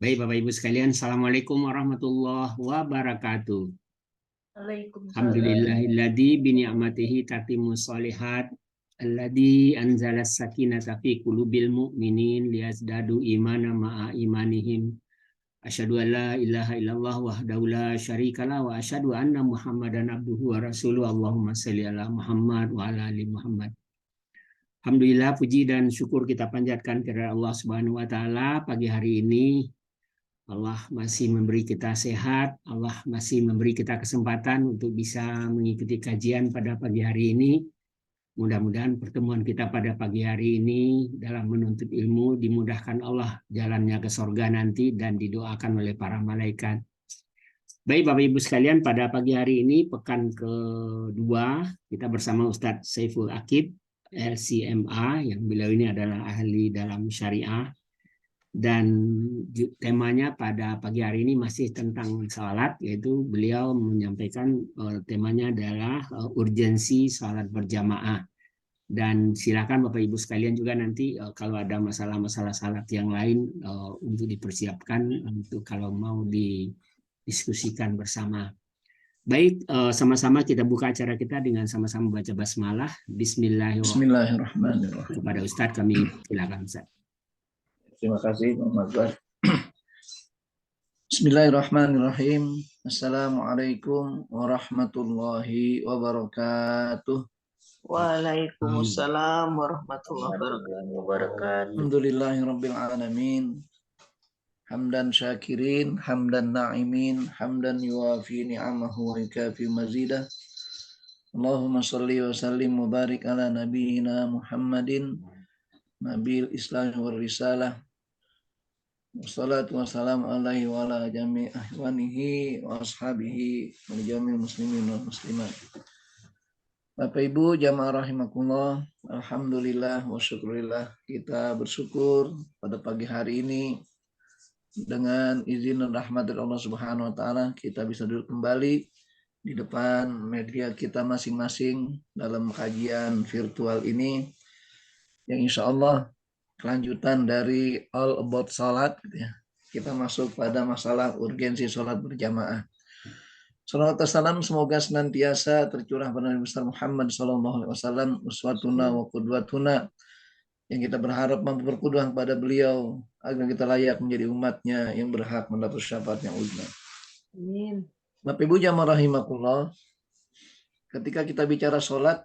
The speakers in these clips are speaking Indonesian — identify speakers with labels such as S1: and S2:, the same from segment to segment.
S1: Baik, Bapak Ibu sekalian, Assalamualaikum warahmatullahi wabarakatuh.
S2: Waalaikumsalam.
S1: Alhamdulillahilladzi bini'amatihi tatimmus shalihat alladzi anzala sakinata fi qulubil mu'minin liyazdadu imana ma'a imanihim. Asyhadu an la ilaha illallah wahdahu la syarikalah wa asyhadu anna Muhammadan abduhu wa rasuluh. Allahumma shalli ala Muhammad wa ala ali Muhammad. Alhamdulillah, puji dan syukur kita panjatkan kepada Allah Subhanahu wa taala. Pagi hari ini Allah masih memberi kita sehat, Allah masih memberi kita kesempatan untuk bisa mengikuti kajian pada pagi hari ini. Mudah-mudahan pertemuan kita pada pagi hari ini dalam menuntut ilmu dimudahkan Allah jalannya ke sorga nanti dan didoakan oleh para malaikat. Baik Bapak Ibu sekalian, pada pagi hari ini pekan kedua kita bersama Ustadz Saiful Akib LCMA, yang beliau ini adalah ahli dalam syariah. Dan temanya pada pagi hari ini masih tentang salat, yaitu beliau menyampaikan temanya adalah urgensi salat berjamaah. Dan silakan Bapak Ibu sekalian juga nanti kalau ada masalah-masalah salat yang lain untuk dipersiapkan untuk kalau mau didiskusikan bersama. Baik, sama-sama kita buka acara kita dengan sama-sama baca basmalah. Bismillahirrahmanirrahim. Kepada Ustadz kami silakan Ustadz.
S2: Terima kasih, Muhammad Bar. Bismillahirrahmanirrahim. Assalamualaikum warahmatullahi wabarakatuh.
S3: Waalaikumsalam warahmatullahi wabarakatuh.
S2: Alhamdulillahirabbil alamin. Hamdan syakirin, hamdan na'imin, hamdan yuwafi ni'amahu wa yukafi mazidah. Allahumma shalli wa sallim wa barik ala nabiyyina Muhammadin nabil Islam wal risalah. Wassalatu wassalamu alaihi wa ala jami' ahwanihi wa ashabihi wa jami' muslimin wal muslimat. Bapak Ibu jamaah rahimakumullah, alhamdulillah wa syukurillah, kita bersyukur pada pagi hari ini dengan izin dan rahmat dari Allah Subhanahu wa taala kita bisa duduk kembali di depan media kita masing-masing dalam kajian virtual ini yang insya Allah kelanjutan dari All About Salat gitu ya. Kita masuk pada masalah urgensi salat berjamaah. Salawat dan salam semoga senantiasa tercurah pada Nabi besar Muhammad SAW, uswatuna wa qudwatuna, yang kita berharap mampu berqudwah kepada beliau agar kita layak menjadi umatnya yang berhak mendapat syafaat yang uzma.
S3: Amin.
S2: Bapak Ibu jamaah rahimakumullah, ketika kita bicara salat,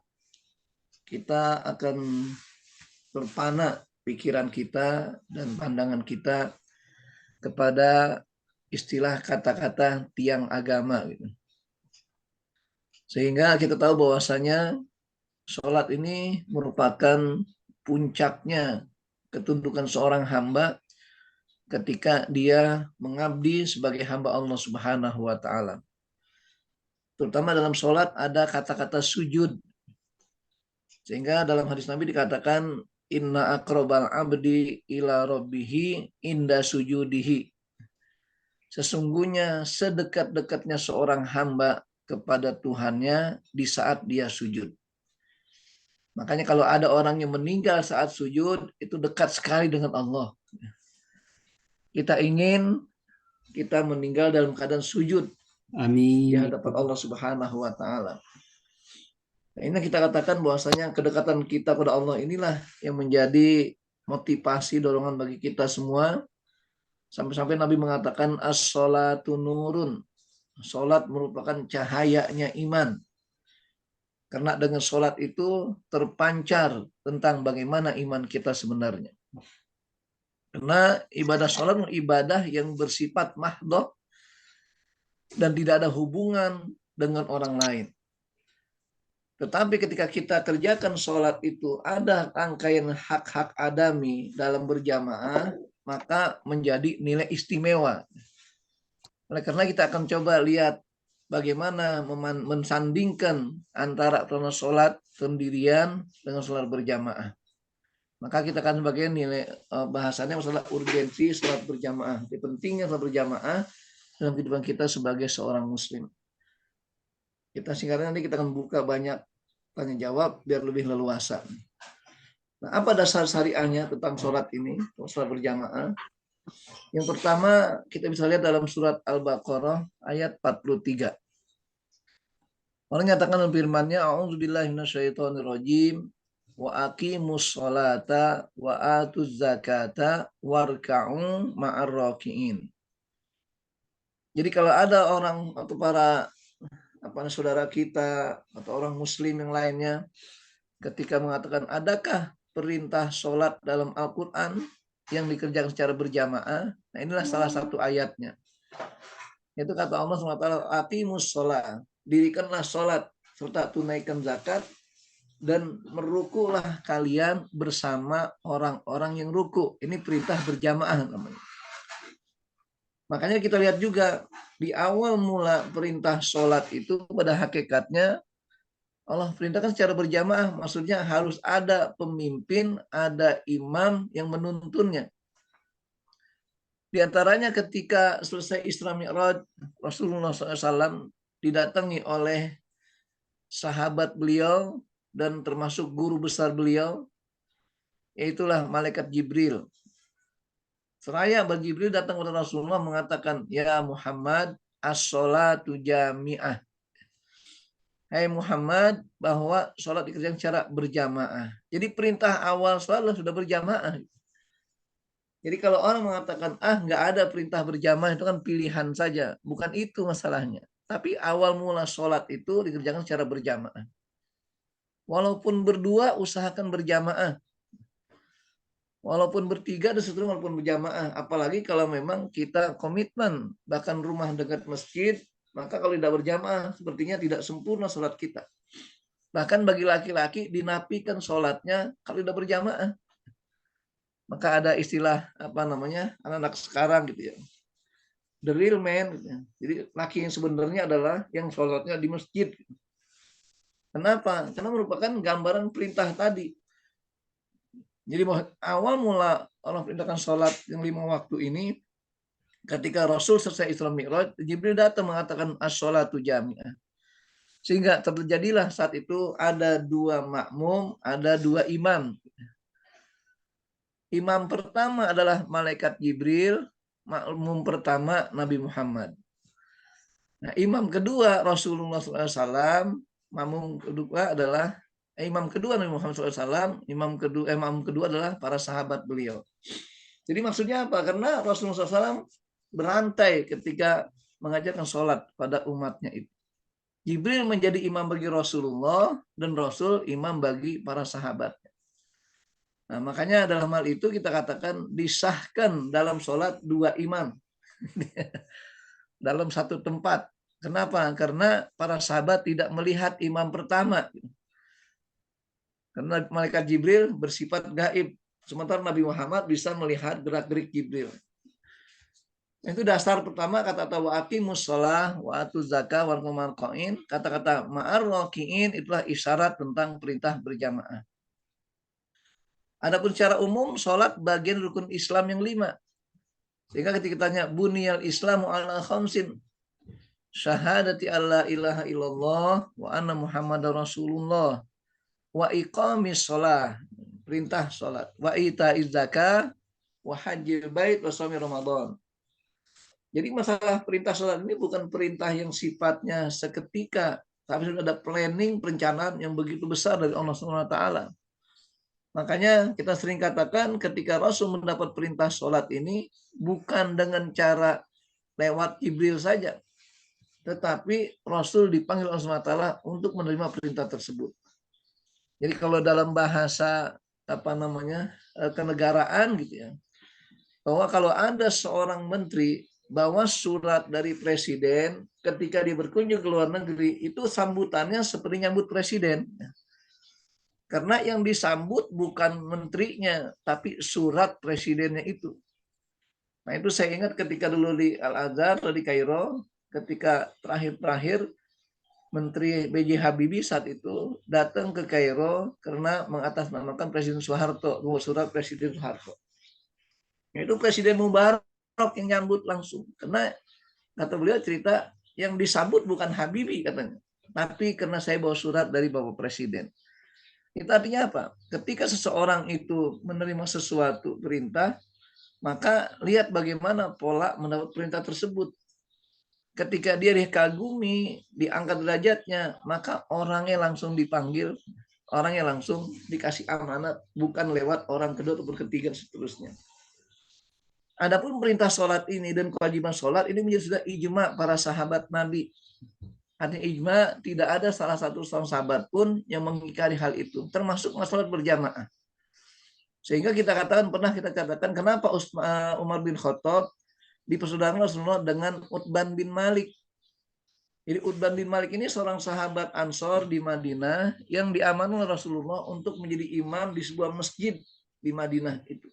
S2: kita akan berpana pikiran kita dan pandangan kita kepada istilah kata-kata tiang agama gitu. Sehingga kita tahu bahwasanya sholat ini merupakan puncaknya ketundukan seorang hamba ketika dia mengabdi sebagai hamba Allah Subhanahu wa taala. Terutama dalam sholat ada kata-kata sujud. Sehingga dalam hadis Nabi dikatakan inna aqrabal abdi ila rabbihi inda sujudihi. Sesungguhnya sedekat-dekatnya seorang hamba kepada Tuhannya di saat dia sujud. Makanya kalau ada orang yang meninggal saat sujud, itu dekat sekali dengan Allah. Kita ingin kita meninggal dalam keadaan sujud.
S1: Amin.
S2: Di hadapan Allah Subhanahu wa taala. Nah, ini kita katakan bahwasanya kedekatan kita pada Allah inilah yang menjadi motivasi dorongan bagi kita semua. Sampai-sampai Nabi mengatakan as-sholatu nurun. Salat merupakan cahayanya iman. Karena dengan salat itu terpancar tentang bagaimana iman kita sebenarnya. Karena ibadah salat ibadah yang bersifat mahdhah dan tidak ada hubungan dengan orang lain. Tetapi ketika kita kerjakan sholat itu ada rangkaian hak-hak adami dalam berjamaah, maka menjadi nilai istimewa. Oleh karena kita akan coba lihat bagaimana mensandingkan antara sholat sendirian dengan sholat berjamaah. Maka kita akan sebagai nilai bahasannya masalah urgensi sholat berjamaah. Jadi pentingnya sholat berjamaah dalam kehidupan kita sebagai seorang muslim. Kita singkatnya nanti kita akan buka banyak tanya jawab biar lebih leluasa. Nah, apa dasar syariahnya tentang sholat ini, sholat berjamaah? Yang pertama kita bisa lihat dalam surat Al-Baqarah ayat 43. Allah nyatakan dalam firman-Nya, A'udzubillahi minasyaitonirrajim, wa aqimus sholata wa atuz zakata warka'u ma'ar raki'in. Jadi kalau ada orang atau para saudara kita atau orang muslim yang lainnya ketika mengatakan adakah perintah sholat dalam Al-Quran yang dikerjakan secara berjamaah, nah inilah salah satu ayatnya. Itu kata Allah SWT, aqimus sholat, dirikanlah sholat serta tunaikan zakat dan merukulah kalian bersama orang-orang yang ruku. Ini perintah berjamaah namanya. Makanya kita lihat juga di awal mula perintah sholat itu pada hakikatnya Allah perintahkan secara berjamaah, maksudnya harus ada pemimpin, ada imam yang menuntunnya. Di antaranya ketika selesai Isra Mi'raj, Rasulullah SAW didatangi oleh sahabat beliau dan termasuk guru besar beliau, yaitulah malaikat Jibril. Seraya Jibril datang kepada Rasulullah mengatakan, ya Muhammad, as-sholatu jami'ah. Hai Muhammad, bahwa sholat dikerjakan secara berjamaah. Jadi perintah awal sholat sudah berjamaah. Jadi kalau orang mengatakan, nggak ada perintah berjamaah, itu kan pilihan saja. Bukan itu masalahnya. Tapi awal mula sholat itu dikerjakan secara berjamaah. Walaupun berdua, usahakan berjamaah. Walaupun bertiga, dan seterusnya walaupun berjamaah. Apalagi kalau memang kita komitmen, bahkan rumah dekat masjid, maka kalau tidak berjamaah, sepertinya tidak sempurna sholat kita. Bahkan bagi laki-laki, dinafikan sholatnya kalau tidak berjamaah. Maka ada istilah, anak-anak sekarang gitu ya. The real man. Gitu ya. Jadi laki yang sebenarnya adalah yang sholatnya di masjid. Kenapa? Karena merupakan gambaran perintah tadi. Jadi awal mula Allah perintahkan sholat yang 5 waktu ini, ketika Rasul selesai Isra Mi'raj, Jibril datang mengatakan as-sholatu jami'ah. Sehingga terjadilah saat itu ada 2 makmum, ada 2 imam. Imam pertama adalah malaikat Jibril, makmum pertama Nabi Muhammad. Nah, imam kedua Rasulullah SAW, makmum kedua adalah imam kedua Nabi Muhammad SAW, imam kedua adalah para sahabat beliau. Jadi maksudnya apa? Karena Rasulullah SAW berantai ketika mengajarkan sholat pada umatnya itu. Jibril menjadi imam bagi Rasulullah dan Rasul imam bagi para sahabat. Nah, makanya dalam hal itu kita katakan disahkan dalam sholat 2 imam dalam satu tempat. Kenapa? Karena para sahabat tidak melihat imam pertama. Karena malaikat Jibril bersifat gaib. Sementara Nabi Muhammad bisa melihat gerak-gerik Jibril. Itu dasar pertama kata-kata wa aqimus shalah wa atuz zakah wal marqain. Kata-kata ma'ar rakiin itulah isyarat tentang perintah berjamaah. Adapun secara umum sholat bagian rukun Islam yang 5. Sehingga ketika ditanya buniyal Islamu ala khamsin, syahadati alla ilaha illallah wa anna Muhammadar Rasulullah wa iqamis shalah, perintah sholat, wa ita'iz zakah wa hajjil bait wa shaumi Ramadan. Jadi masalah perintah sholat ini bukan perintah yang sifatnya seketika, tapi sudah ada planning, perencanaan yang begitu besar dari Allah SWT. Makanya kita sering katakan ketika Rasul mendapat perintah sholat ini bukan dengan cara lewat Jibril saja, tetapi Rasul dipanggil Allah SWT untuk menerima perintah tersebut. Jadi kalau dalam bahasa kenegaraan gitu ya, bahwa kalau ada seorang menteri bawa surat dari presiden ketika dia berkunjung ke luar negeri, itu sambutannya seperti nyambut presiden. Karena yang disambut bukan menterinya, tapi surat presidennya itu. Nah itu saya ingat ketika dulu di Al-Azhar atau di Kairo, ketika terakhir Menteri B.J. Habibie saat itu datang ke Kairo karena mengatasnamakan Presiden Soeharto, surat Presiden Soeharto. Itu Presiden Mubarak yang nyambut langsung. Karena kata beliau cerita yang disambut bukan Habibie katanya, tapi karena saya bawa surat dari Bapak Presiden. Itu artinya apa? Ketika seseorang itu menerima sesuatu perintah, Maka lihat bagaimana pola mendapat perintah tersebut. Ketika dia dikagumi, diangkat derajatnya, maka orangnya langsung dipanggil, orangnya langsung dikasih amanat, bukan lewat orang kedua atau ketiga seterusnya. Adapun perintah sholat ini dan kewajiban sholat ini menjadi sudah ijma para sahabat Nabi. Artinya ijma, tidak ada salah satu sahabat pun yang mengingkari hal itu, termasuk masalah berjamaah. Sehingga pernah kita katakan kenapa Umar bin Khattab dipersaudarakan Rasulullah dengan Utban bin Malik. Jadi Utban bin Malik ini seorang sahabat Ansor di Madinah yang diamankan oleh Rasulullah untuk menjadi imam di sebuah masjid di Madinah itu.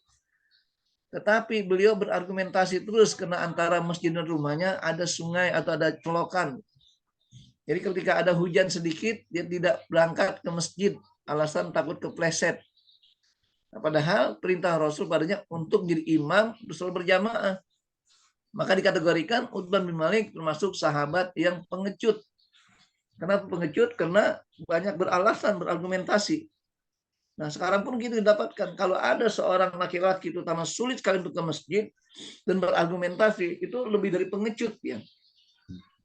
S2: Tetapi beliau berargumentasi terus karena antara masjid dan rumahnya ada sungai atau ada celokan. Jadi ketika ada hujan sedikit, dia tidak berangkat ke masjid, alasan takut kepleset. Nah, padahal perintah Rasul padanya untuk jadi imam sholat berjamaah. Maka dikategorikan Utban bin Malik termasuk sahabat yang pengecut. Kenapa pengecut? Karena banyak beralasan, berargumentasi. Nah sekarang pun kita dapatkan, kalau ada seorang laki-laki terutama sulit sekali untuk ke masjid dan berargumentasi, itu lebih dari pengecut ya.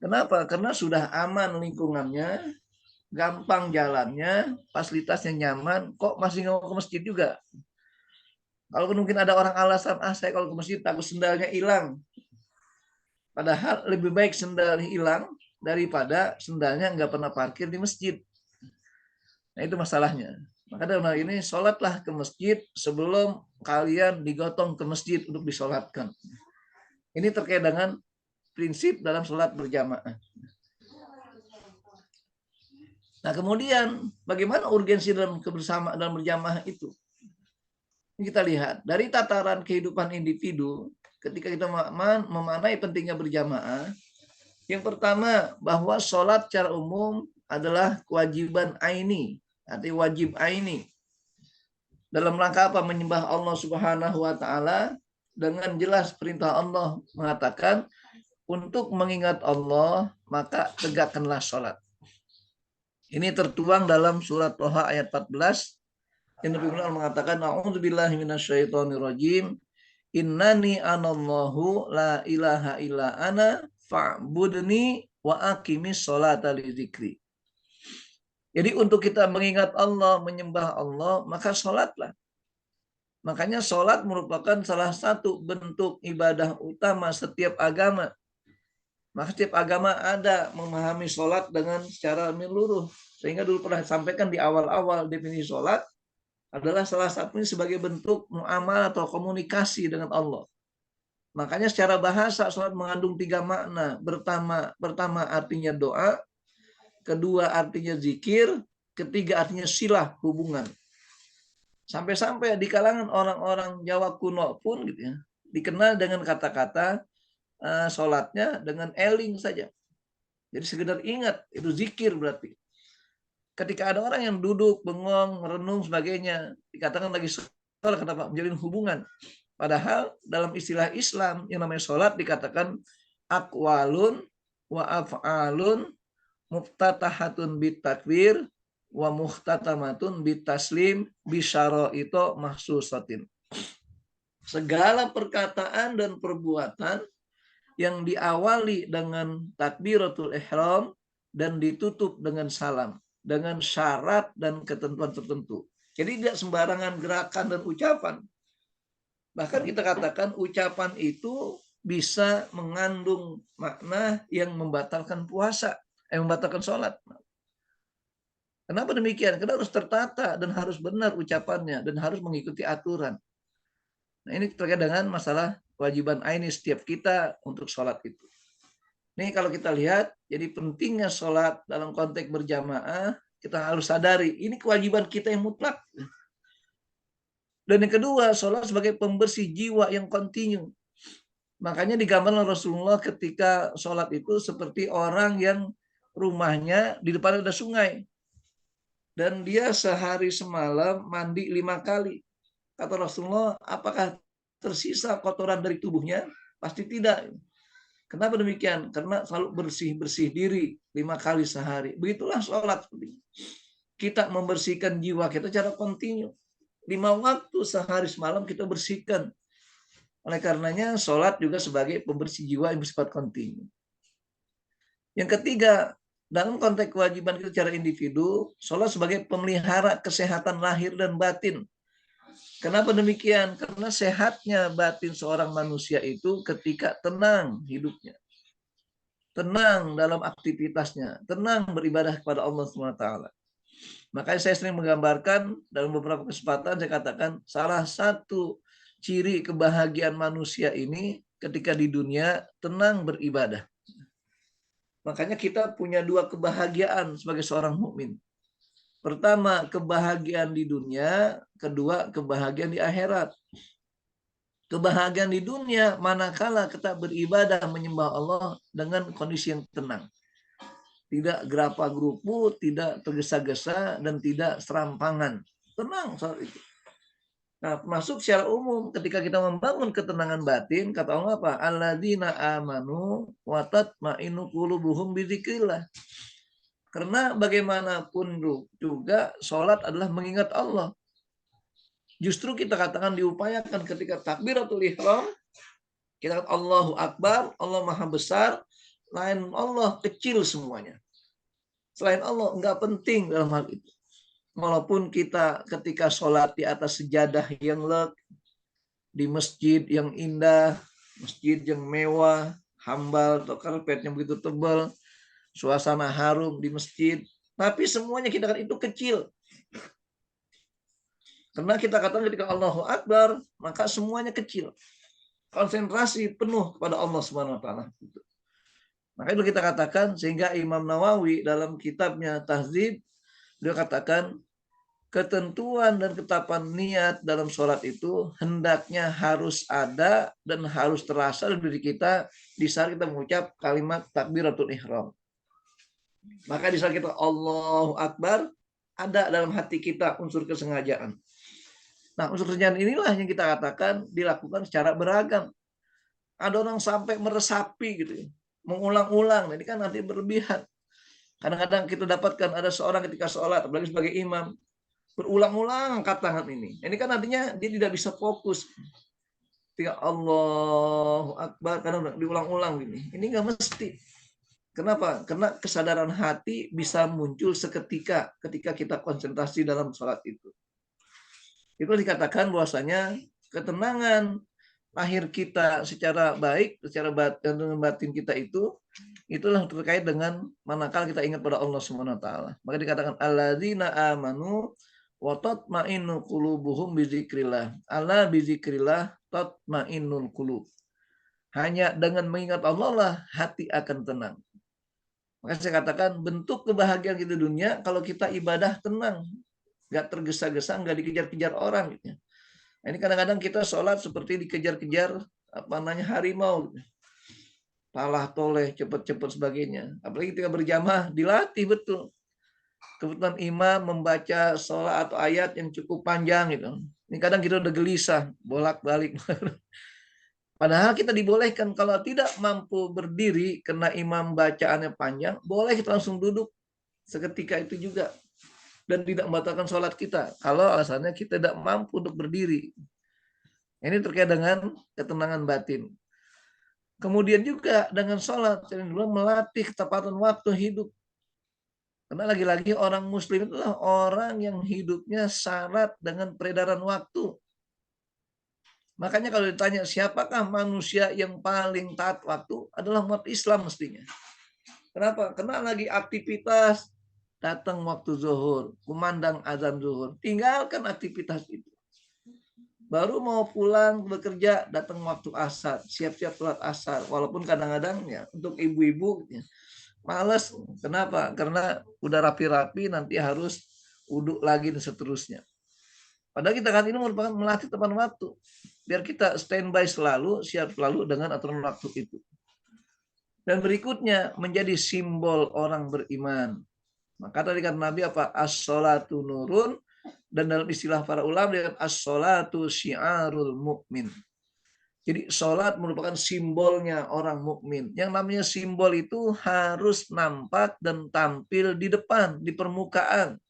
S2: Kenapa? Karena sudah aman lingkungannya, gampang jalannya, fasilitasnya nyaman, kok masih nggak mau ke masjid juga. Kalau mungkin ada orang alasan, saya kalau ke masjid takut sendalnya hilang. Padahal lebih baik sendal hilang daripada sendalnya nggak pernah parkir di masjid. Nah itu masalahnya. Maka dalam hal ini sholatlah ke masjid sebelum kalian digotong ke masjid untuk disolatkan. Ini terkait dengan prinsip dalam sholat berjamaah. Nah kemudian bagaimana urgensi dalam kebersamaan dalam berjamaah itu? Kita lihat dari tataran kehidupan individu. Ketika kita memaknai pentingnya berjamaah, yang pertama bahwa sholat secara umum adalah kewajiban aini, arti wajib aini. Dalam rangka apa? Menyembah Allah Subhanahu wa taala, dengan jelas perintah Allah mengatakan untuk mengingat Allah maka tegakkanlah sholat. Ini tertuang dalam surat Thaha ayat 14 yang Nabi Muhammad mengatakan a'udzubillahi minasyaitonirrajim. Innani anallahu la ilaha illa ana fa'budni wa aqimis sholata li dzikri. Jadi untuk kita mengingat Allah, menyembah Allah, maka sholatlah. Makanya sholat merupakan salah satu bentuk ibadah utama setiap agama. Maka setiap agama ada memahami sholat dengan secara menyeluruh. Sehingga dulu pernah sampaikan di awal-awal definisi sholat adalah salah satunya sebagai bentuk muamalah atau komunikasi dengan Allah. Makanya secara bahasa sholat mengandung 3 makna. Pertama artinya doa, kedua artinya zikir, ketiga artinya silah hubungan. Sampai-sampai di kalangan orang-orang Jawa kuno pun gitu ya, dikenal dengan kata-kata sholatnya dengan eling saja. Jadi sekedar ingat, itu zikir berarti. Ketika ada orang yang duduk, bengong, merenung, sebagainya, dikatakan lagi sholat, kenapa? Menjalin hubungan. Padahal dalam istilah Islam yang namanya sholat dikatakan aqwalun wa af'alun muftatahatun bitakbir wa muhtatamatun bitaslim bisyara'ito mahsusatin. Segala perkataan dan perbuatan yang diawali dengan takbiratul ihram dan ditutup dengan salam, dengan syarat dan ketentuan tertentu. Jadi tidak sembarangan gerakan dan ucapan. Bahkan kita katakan ucapan itu bisa mengandung makna yang membatalkan puasa, membatalkan sholat. Kenapa demikian? Karena harus tertata dan harus benar ucapannya dan harus mengikuti aturan. Nah ini terkait dengan masalah kewajiban aini setiap kita untuk sholat itu. Ini kalau kita lihat, jadi pentingnya sholat dalam konteks berjamaah, kita harus sadari, ini kewajiban kita yang mutlak. Dan yang kedua, sholat sebagai pembersih jiwa yang kontinu. Makanya digambarkan Rasulullah ketika sholat itu seperti orang yang rumahnya di depan ada sungai. Dan dia sehari semalam mandi 5 kali. Kata Rasulullah, apakah tersisa kotoran dari tubuhnya? Pasti tidak. Kenapa demikian? Karena selalu bersih-bersih diri 5 kali sehari. Begitulah sholat. Kita membersihkan jiwa kita secara kontinu. 5 waktu sehari semalam kita bersihkan. Oleh karenanya sholat juga sebagai pembersih jiwa yang bersifat kontinu. Yang ketiga, dalam konteks kewajiban kita secara individu, sholat sebagai pemelihara kesehatan lahir dan batin. Kenapa demikian? Karena sehatnya batin seorang manusia itu ketika tenang hidupnya, tenang dalam aktivitasnya, tenang beribadah kepada Allah SWT. Makanya saya sering menggambarkan dalam beberapa kesempatan, saya katakan salah satu ciri kebahagiaan manusia ini ketika di dunia tenang beribadah. Makanya kita punya dua kebahagiaan sebagai seorang mukmin. Pertama, kebahagiaan di dunia, kedua, kebahagiaan di akhirat. Kebahagiaan di dunia manakala kita beribadah menyembah Allah dengan kondisi yang tenang. Tidak gerapa-gerupu, tidak tergesa-gesa, dan tidak serampangan. Tenang saat itu. Nah, masuk secara umum ketika kita membangun ketenangan batin, kata Allah apa? Alladzina amanu wa tatma'innu qulubuhum bidzikrillah. Karena bagaimanapun juga sholat adalah mengingat Allah. Justru kita katakan diupayakan ketika takbiratul ihram, kita katakan Allahu Akbar, Allah Maha Besar, lain Allah kecil semuanya. Selain Allah enggak penting dalam hal itu. Walaupun kita ketika sholat di atas sejadah yang leg, di masjid yang indah, masjid yang mewah, hambal atau karpetnya begitu tebal, suasana harum di masjid, tapi semuanya kita katakan itu kecil. Karena kita katakan ketika Allahu Akbar, maka semuanya kecil. Konsentrasi penuh kepada Allah Subhanahu wa taala. Maka itu kita katakan, sehingga Imam Nawawi dalam kitabnya Tahdzib, dia katakan ketentuan dan ketetapan niat dalam sholat itu hendaknya harus ada dan harus terasa dari diri kita di saat kita mengucap kalimat takbiratul ihram. Maka di saat kita Allahu Akbar, ada dalam hati kita unsur kesengajaan. Nah, unsur kesengajaan inilah yang kita katakan dilakukan secara beragam. Ada orang sampai meresapi gitu, mengulang-ulang. Ini kan nanti berlebihan. Kadang-kadang kita dapatkan ada seorang ketika sholat, apalagi sebagai imam, berulang-ulang angkat tangan ini. Ini kan artinya dia tidak bisa fokus. Ketika Allahu Akbar, kadang diulang-ulang gini. Ini nggak mesti. Kenapa? Karena kesadaran hati bisa muncul seketika ketika kita konsentrasi dalam sholat itu. Itu dikatakan bahwasanya ketenangan lahir kita secara baik, secara batin kita itulah terkait dengan manakala kita ingat pada Allah Subhanahu wa taala. Maka dikatakan alladzina amanu wa tatma'innu qulubuhum bizikrillah. Ala bizikrillah tatma'innul qulub. Hanya dengan mengingat Allah lah hati akan tenang. Maka saya katakan bentuk kebahagiaan kita di dunia kalau kita ibadah tenang, nggak tergesa-gesa, nggak dikejar-kejar orang. Gitu. Nah, ini kadang-kadang kita sholat seperti dikejar-kejar harimau. Gitu. Talah toleh, cepat-cepat sebagainya. Apalagi ketika berjamaah dilatih betul. Kebetulan imam membaca sholat atau ayat yang cukup panjang gitu. Ini kadang kita udah gelisah, bolak-balik. Padahal kita dibolehkan kalau tidak mampu berdiri karena imam bacaannya panjang, boleh kita langsung duduk seketika itu juga. Dan tidak membatalkan sholat kita. Kalau alasannya kita tidak mampu untuk berdiri. Ini terkait dengan ketenangan batin. Kemudian juga dengan sholat, melatih ketepatan waktu hidup. Karena lagi-lagi orang muslim itu adalah orang yang hidupnya syarat dengan peredaran waktu. Makanya kalau ditanya siapakah manusia yang paling taat waktu adalah umat Islam mestinya. Kenapa? Karena lagi aktivitas, datang waktu zuhur, kumandang azan zuhur, tinggalkan aktivitas itu. Baru mau pulang bekerja, datang waktu asar, siap-siap sholat asar. Walaupun kadang-kadang ya untuk ibu-ibu ya, malas. Kenapa? Karena udah rapi-rapi nanti harus wudhu lagi dan seterusnya. Padahal kita kan ini merupakan melatih tepat waktu. Biar kita standby selalu, siap selalu dengan aturan waktu itu. Dan berikutnya menjadi simbol orang beriman. Maka tadi kata Nabi apa? As-sholatu nurun. Dan dalam istilah para ulama dia as-sholatu syiarul mu'min. Jadi sholat merupakan simbolnya orang mukmin. Yang namanya simbol itu harus nampak dan tampil di depan, di permukaan.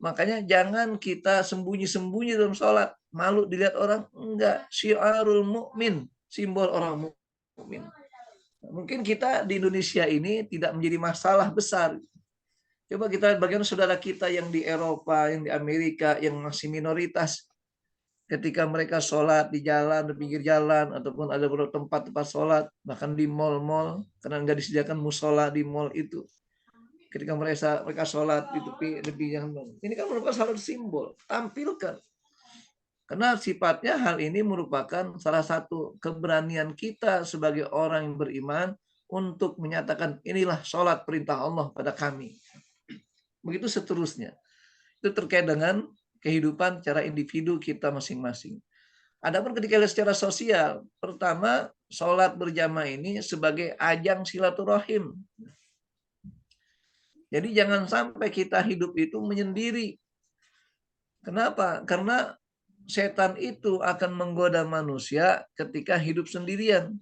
S2: Makanya jangan kita sembunyi-sembunyi dalam sholat. malu dilihat orang? Enggak, syiarul mukmin, simbol orang mukmin. Mungkin kita di Indonesia ini tidak menjadi masalah besar. Coba kita bagaimana saudara kita yang di Eropa, yang di Amerika, yang masih minoritas. Ketika mereka sholat di jalan, di pinggir jalan, ataupun ada beberapa tempat-tempat sholat, bahkan di mal-mal, karena nggak disediakan musola di mal itu. Ketika mereka sholat di tepi jalan, ini kan merupakan salah satu simbol, tampilkan. Karena sifatnya hal ini merupakan salah satu keberanian kita sebagai orang yang beriman untuk menyatakan inilah sholat perintah Allah pada kami. Begitu seterusnya. Itu terkait dengan kehidupan secara individu kita masing-masing. Adapun ketika secara sosial, pertama sholat berjamaah ini sebagai ajang silaturahim. Jadi jangan sampai kita hidup itu menyendiri. Kenapa? Karena setan itu akan menggoda manusia ketika hidup sendirian.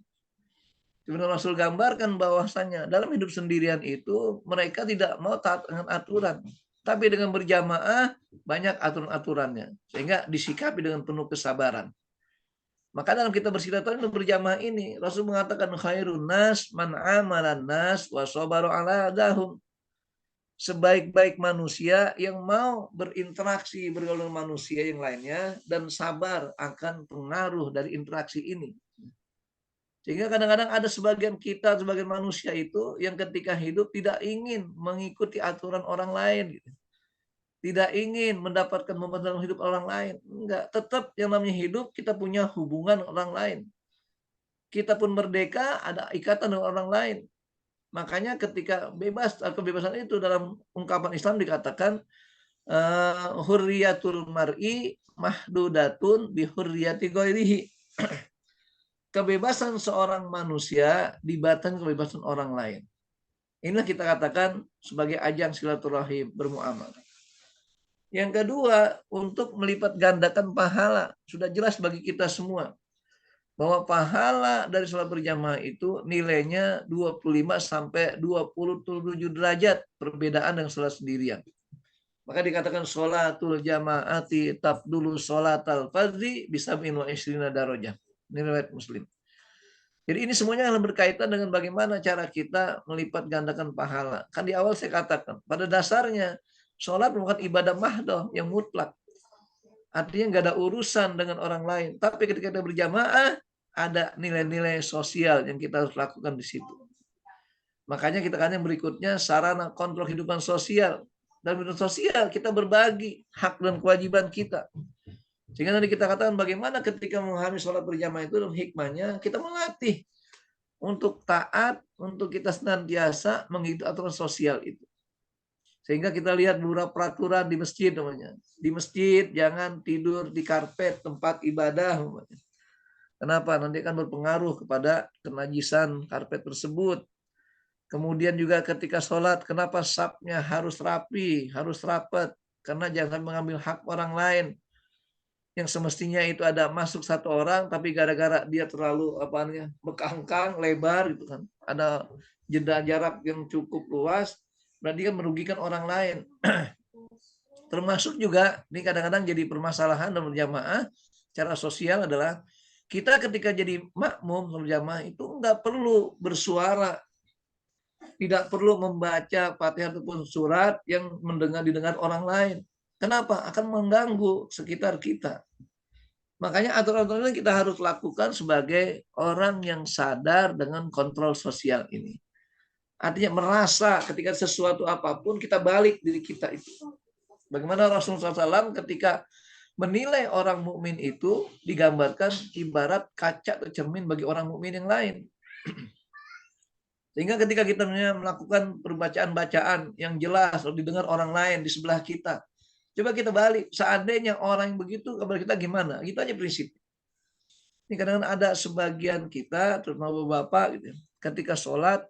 S2: Sebenarnya Rasul gambarkan bahwasanya dalam hidup sendirian itu mereka tidak mau taat dengan aturan. Tapi dengan berjamaah banyak aturan-aturannya. Sehingga disikapi dengan penuh kesabaran. Maka dalam kita bersilaturahmi berjamaah ini, Rasul mengatakan khairun nas man amalan nas wa sabaru ala adahum. Sebaik-baik manusia yang mau berinteraksi bergaul dengan manusia yang lainnya dan sabar akan pengaruh dari interaksi ini. Sehingga kadang-kadang ada sebagian kita, sebagian manusia itu yang ketika hidup tidak ingin mengikuti aturan orang lain. Tidak ingin mendapatkan momen dalam hidup orang lain. Enggak, tetap yang namanya hidup kita punya hubungan orang lain. Kita pun merdeka, ada ikatan dengan orang lain. Makanya ketika kebebasan itu dalam ungkapan Islam dikatakan hurriyatul mar'i mahdudatun bi hurriyati ghairihi. Kebebasan seorang manusia dibatasi kebebasan orang lain. Inilah kita katakan sebagai ajang silaturahim bermuamalah. Yang kedua, untuk melipat gandakan pahala. Sudah jelas bagi kita semua bahwa pahala dari sholat berjamaah itu nilainya 25 sampai 27 derajat perbedaan dengan sholat sendirian. Maka dikatakan sholatul jamaati tabdulu sholatal fardhi bisa min wa isrina darajah. Ini riwayat Muslim. Jadi ini semuanya yang berkaitan dengan bagaimana cara kita melipat gandakan pahala. Kan di awal saya katakan, pada dasarnya sholat merupakan ibadah mahdoh yang mutlak. Artinya nggak ada urusan dengan orang lain. Tapi ketika kita berjamaah, ada nilai-nilai sosial yang kita harus lakukan di situ. Makanya kita kan yang berikutnya sarana kontrol kehidupan sosial. Dalam kehidupan sosial kita berbagi hak dan kewajiban kita. Sehingga tadi kita katakan bagaimana ketika memahami sholat berjamaah itu dalam hikmahnya kita melatih untuk taat, untuk kita senantiasa mengikuti aturan sosial itu. Sehingga kita lihat beberapa peraturan di masjid namanya. Di masjid jangan tidur di karpet tempat ibadah namanya. Kenapa? Nanti akan berpengaruh kepada kenajisan karpet tersebut. Kemudian juga ketika sholat, kenapa safnya harus rapi, harus rapat. Karena jangan mengambil hak orang lain. Yang semestinya itu ada masuk satu orang, tapi gara-gara dia terlalu bekangkang, lebar gitu kan. Ada jeda jarak yang cukup luas, berarti kan merugikan orang lain. Termasuk juga, ini kadang-kadang jadi permasalahan dalam berjamaah, secara sosial adalah, kita ketika jadi makmum berjamaah itu nggak perlu bersuara, tidak perlu membaca Fatihah ataupun surat yang didengar orang lain. Kenapa? Akan mengganggu sekitar kita. Makanya aturan-aturan kita harus lakukan sebagai orang yang sadar dengan kontrol sosial ini. Artinya merasa ketika sesuatu apapun kita balik diri kita itu. Bagaimana Rasulullah SAW ketika menilai orang mukmin itu digambarkan ibarat kaca atau cermin bagi orang mukmin yang lain. Sehingga ketika kita melakukan perbacaan-bacaan yang jelas atau didengar orang lain di sebelah kita, coba kita balik. Seandainya orang yang begitu, kabar kita gimana? Gitu aja prinsip. Ini kadang-kadang ada sebagian kita, terutama bapak, gitu, ketika sholat,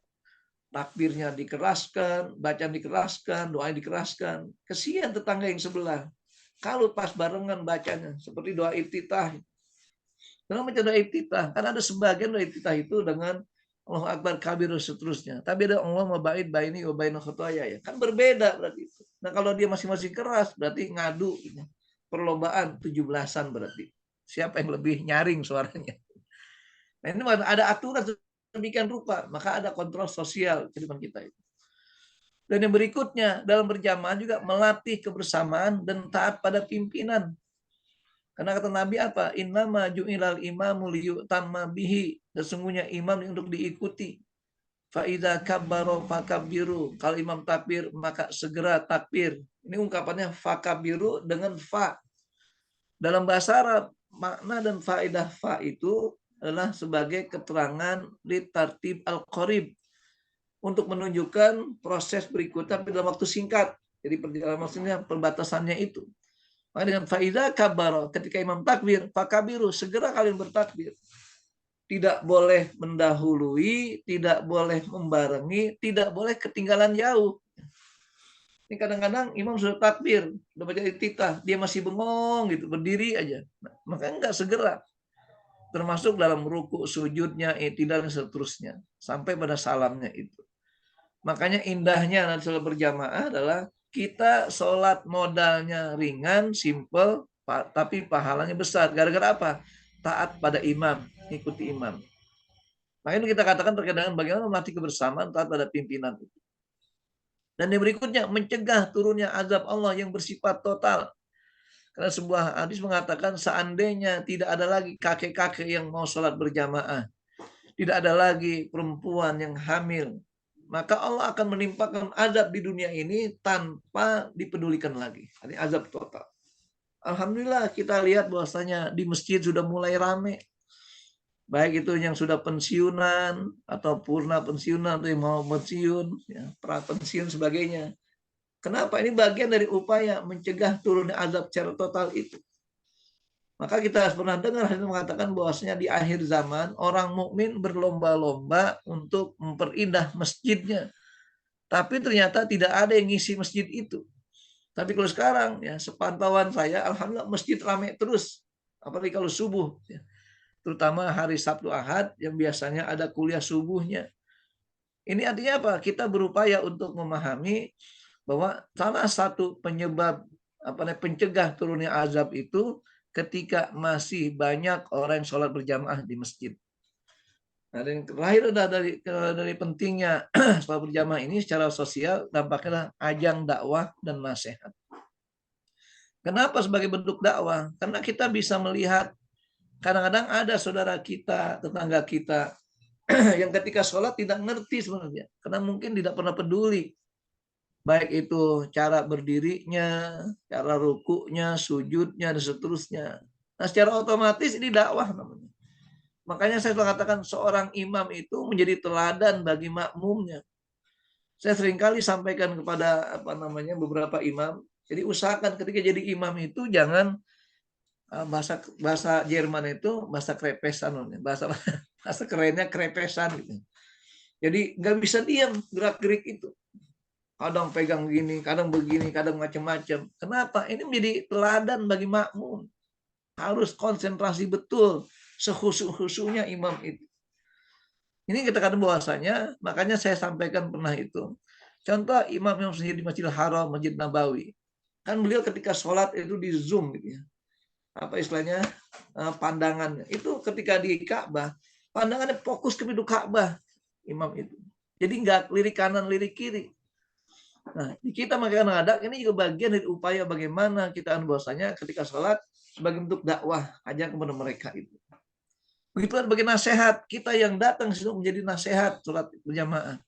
S2: takbirnya dikeraskan, bacaan dikeraskan, doa dikeraskan. Kesian tetangga yang sebelah. Kalau pas barengan bacanya, seperti doa iftitah. Kenapa baca doa iftitah? Karena ada sebagian doa iftitah itu dengan Allahu Akbar kabir seterusnya. Tapi ada Allah mabait baini wa baina khotoya ya. Kan berbeda berarti itu. Nah kalau dia masing-masing keras berarti ngadu. Gitu. perlombaan 17-an berarti. Siapa yang lebih nyaring suaranya. Nah ini ada aturan sedemikian rupa, maka ada kontrol sosial kehidupan kita itu. Dan yang berikutnya dalam berjamaah juga melatih kebersamaan dan taat pada pimpinan. Karena kata Nabi apa? Innama ju'ilal imamu liyutamma bihi. Sesungguhnya imam untuk diikuti. Fa idza kabbaro fakabbiru. Kalau imam takbir maka segera takbir. Ini ungkapannya fakabbiru dengan fa. Dalam bahasa Arab makna dan faedah fa itu adalah sebagai keterangan litartib al-qarib untuk menunjukkan proses berikutnya tapi dalam waktu singkat. Jadi maksudnya perbatasannya itu. Maka dengan faida kabar ketika imam takbir, fakabiru segera kalian bertakbir. Tidak boleh mendahului, tidak boleh membarengi, tidak boleh ketinggalan jauh. Ini kadang-kadang imam sudah takbir, sudah baca iftitah, dia masih bengong gitu, berdiri aja. Nah, maka enggak segera. Termasuk dalam ruku, sujudnya, i'tidal dan seterusnya sampai pada salamnya itu. Makanya indahnya nanti sholat berjamaah adalah kita sholat modalnya ringan, simple, tapi pahalanya besar. Gara-gara apa? Taat pada imam, ikuti imam. Makanya kita katakan terkait dengan bagaimana melatih kebersamaan taat pada pimpinan. Dan yang berikutnya, mencegah turunnya azab Allah yang bersifat total. Karena sebuah hadis mengatakan seandainya tidak ada lagi kakek-kakek yang mau sholat berjamaah, tidak ada lagi perempuan yang hamil, maka Allah akan menimpakan azab di dunia ini tanpa dipedulikan lagi. Ini azab total. Alhamdulillah kita lihat bahwasanya di masjid sudah mulai rame. Baik itu yang sudah pensiunan atau purna pensiunan atau yang mau pensiun, ya, pra pensiun sebagainya. Kenapa? Ini bagian dari upaya mencegah turunnya azab secara total itu. Maka kita harus pernah dengar hadis mengatakan bahwasanya di akhir zaman orang mukmin berlomba-lomba untuk memperindah masjidnya. Tapi ternyata tidak ada yang ngisi masjid itu. Tapi kalau sekarang ya sepantauan saya, alhamdulillah masjid ramai terus. Apalagi kalau subuh, ya. Terutama hari Sabtu Ahad yang biasanya ada kuliah subuhnya. Ini artinya apa? Kita berupaya untuk memahami bahwa salah satu penyebab pencegah turunnya azab itu ketika masih banyak orang yang sholat berjamaah di masjid. Nah, dan terakhir dari pentingnya sholat berjamaah ini secara sosial dampaknya ajang dakwah dan nasihat. Kenapa sebagai bentuk dakwah? Karena kita bisa melihat kadang-kadang ada saudara kita, tetangga kita yang ketika sholat tidak ngerti sebenarnya, karena mungkin tidak pernah peduli. Baik itu cara berdirinya, cara rukuknya, sujudnya, dan seterusnya. Nah, secara otomatis ini dakwah namanya. Makanya saya selalu katakan seorang imam itu menjadi teladan bagi makmumnya. Saya seringkali sampaikan kepada beberapa imam, jadi usahakan ketika jadi imam itu jangan bahasa Jerman itu bahasa krepesan, bahasa kerennya krepesan gitu. Jadi nggak bisa diam gerak-gerik itu. Kadang pegang gini, kadang begini, kadang macam-macam. Kenapa? Ini menjadi teladan bagi makmum. Harus konsentrasi betul, sehusu-husunya imam itu. Ini kita katakan bahwasanya, makanya saya sampaikan pernah itu. Contoh imam yang sendiri di Masjidil Haram, Masjid Nabawi. Kan beliau ketika sholat itu di Zoom gitu ya. Apa istilahnya, pandangannya. Itu ketika di Ka'bah, pandangannya fokus ke pintu Ka'bah, imam itu. Jadi nggak lirik kanan, lirik kiri. Nah, kita makan ngadak ini juga bagian dari upaya bagaimana kita bahwasanya ketika sholat sebagai bentuk dakwah aja kepada mereka itu. Begitu sebagai nasihat, kita yang datang situ menjadi nasihat sholat berjamaah.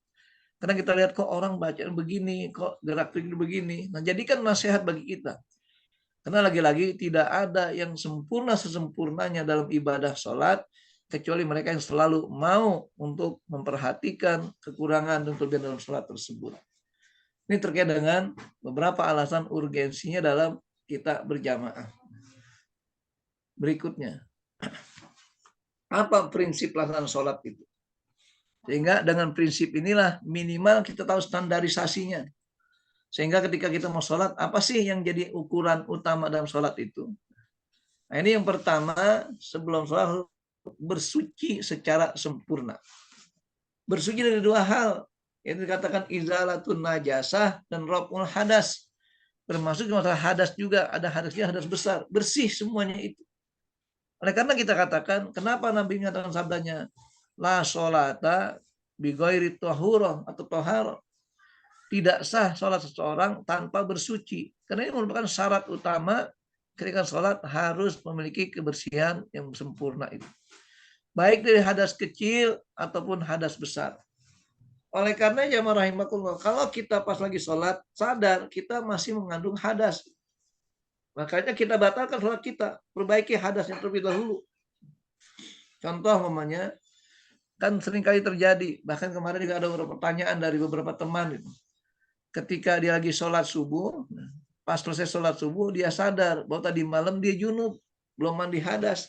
S2: Karena kita lihat kok orang bacaan begini, kok gerak-gerik begini. Nah, jadikan nasihat bagi kita. Karena lagi-lagi tidak ada yang sempurna sesempurnanya dalam ibadah sholat, kecuali mereka yang selalu mau untuk memperhatikan kekurangan dan kelebihan dalam sholat tersebut. Ini terkait dengan beberapa alasan urgensinya dalam kita berjamaah. Berikutnya, apa prinsip pelaksanaan sholat itu? Sehingga dengan prinsip inilah minimal kita tahu standarisasinya. Sehingga ketika kita mau sholat, apa sih yang jadi ukuran utama dalam sholat itu? Nah, ini yang pertama, sebelum sholat bersuci secara sempurna. Bersuci dari dua hal, yang dikatakan izalatun najasah dan raf'ul hadas. Termasuk masalah hadas juga, ada hadasnya, hadas besar, bersih semuanya itu. Oleh karena kita katakan, kenapa Nabi mengatakan sabdanya la sholata bi ghairi tahurah atau taharah. Tidak sah sholat seseorang tanpa bersuci. Karena ini merupakan syarat utama ketika sholat harus memiliki kebersihan yang sempurna itu. Baik dari hadas kecil ataupun hadas besar. Oleh karena jamaah rahimakumullah, kalau kita pas lagi sholat sadar kita masih mengandung hadas, makanya kita batalkan sholat kita, perbaiki hadasnya terlebih dahulu. Contoh namanya, kan sering kali terjadi, bahkan kemarin juga ada beberapa pertanyaan dari beberapa teman itu. Ketika dia lagi sholat subuh, pas selesai sholat subuh dia sadar bahwa tadi malam dia junub, belum mandi hadas.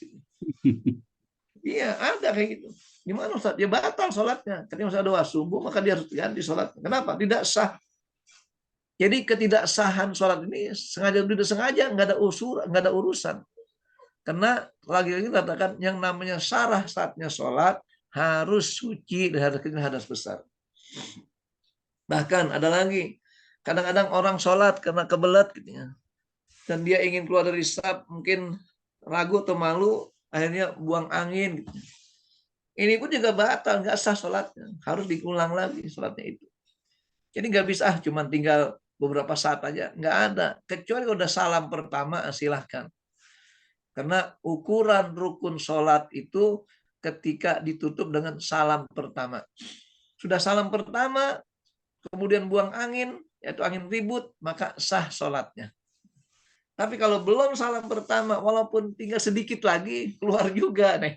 S2: Iya, ada kayak gitu. Gimana Ustaz? Dia batal sholatnya. Ketika masih ada subuh, maka dia harus ganti sholat. Kenapa? Tidak sah. Jadi ketidaksahan sholat ini sengaja tidak sengaja nggak ada urusan. Karena lagi-lagi katakan yang namanya syarah saatnya sholat harus suci dari hadas besar. Bahkan ada lagi, kadang-kadang orang sholat karena kebelet gitu ya, dan dia ingin keluar dari saf, mungkin ragu atau malu, akhirnya buang angin gitu. Ini pun juga batal, nggak sah sholatnya, harus diulang lagi sholatnya itu. Jadi nggak bisa cuma tinggal beberapa saat aja, nggak ada. Kecuali udah salam pertama silahkan. Karena ukuran rukun sholat itu ketika ditutup dengan salam pertama. Sudah salam pertama, kemudian buang angin, yaitu angin ribut, maka sah sholatnya. Tapi kalau belum salam pertama, walaupun tinggal sedikit lagi, keluar juga. Nah,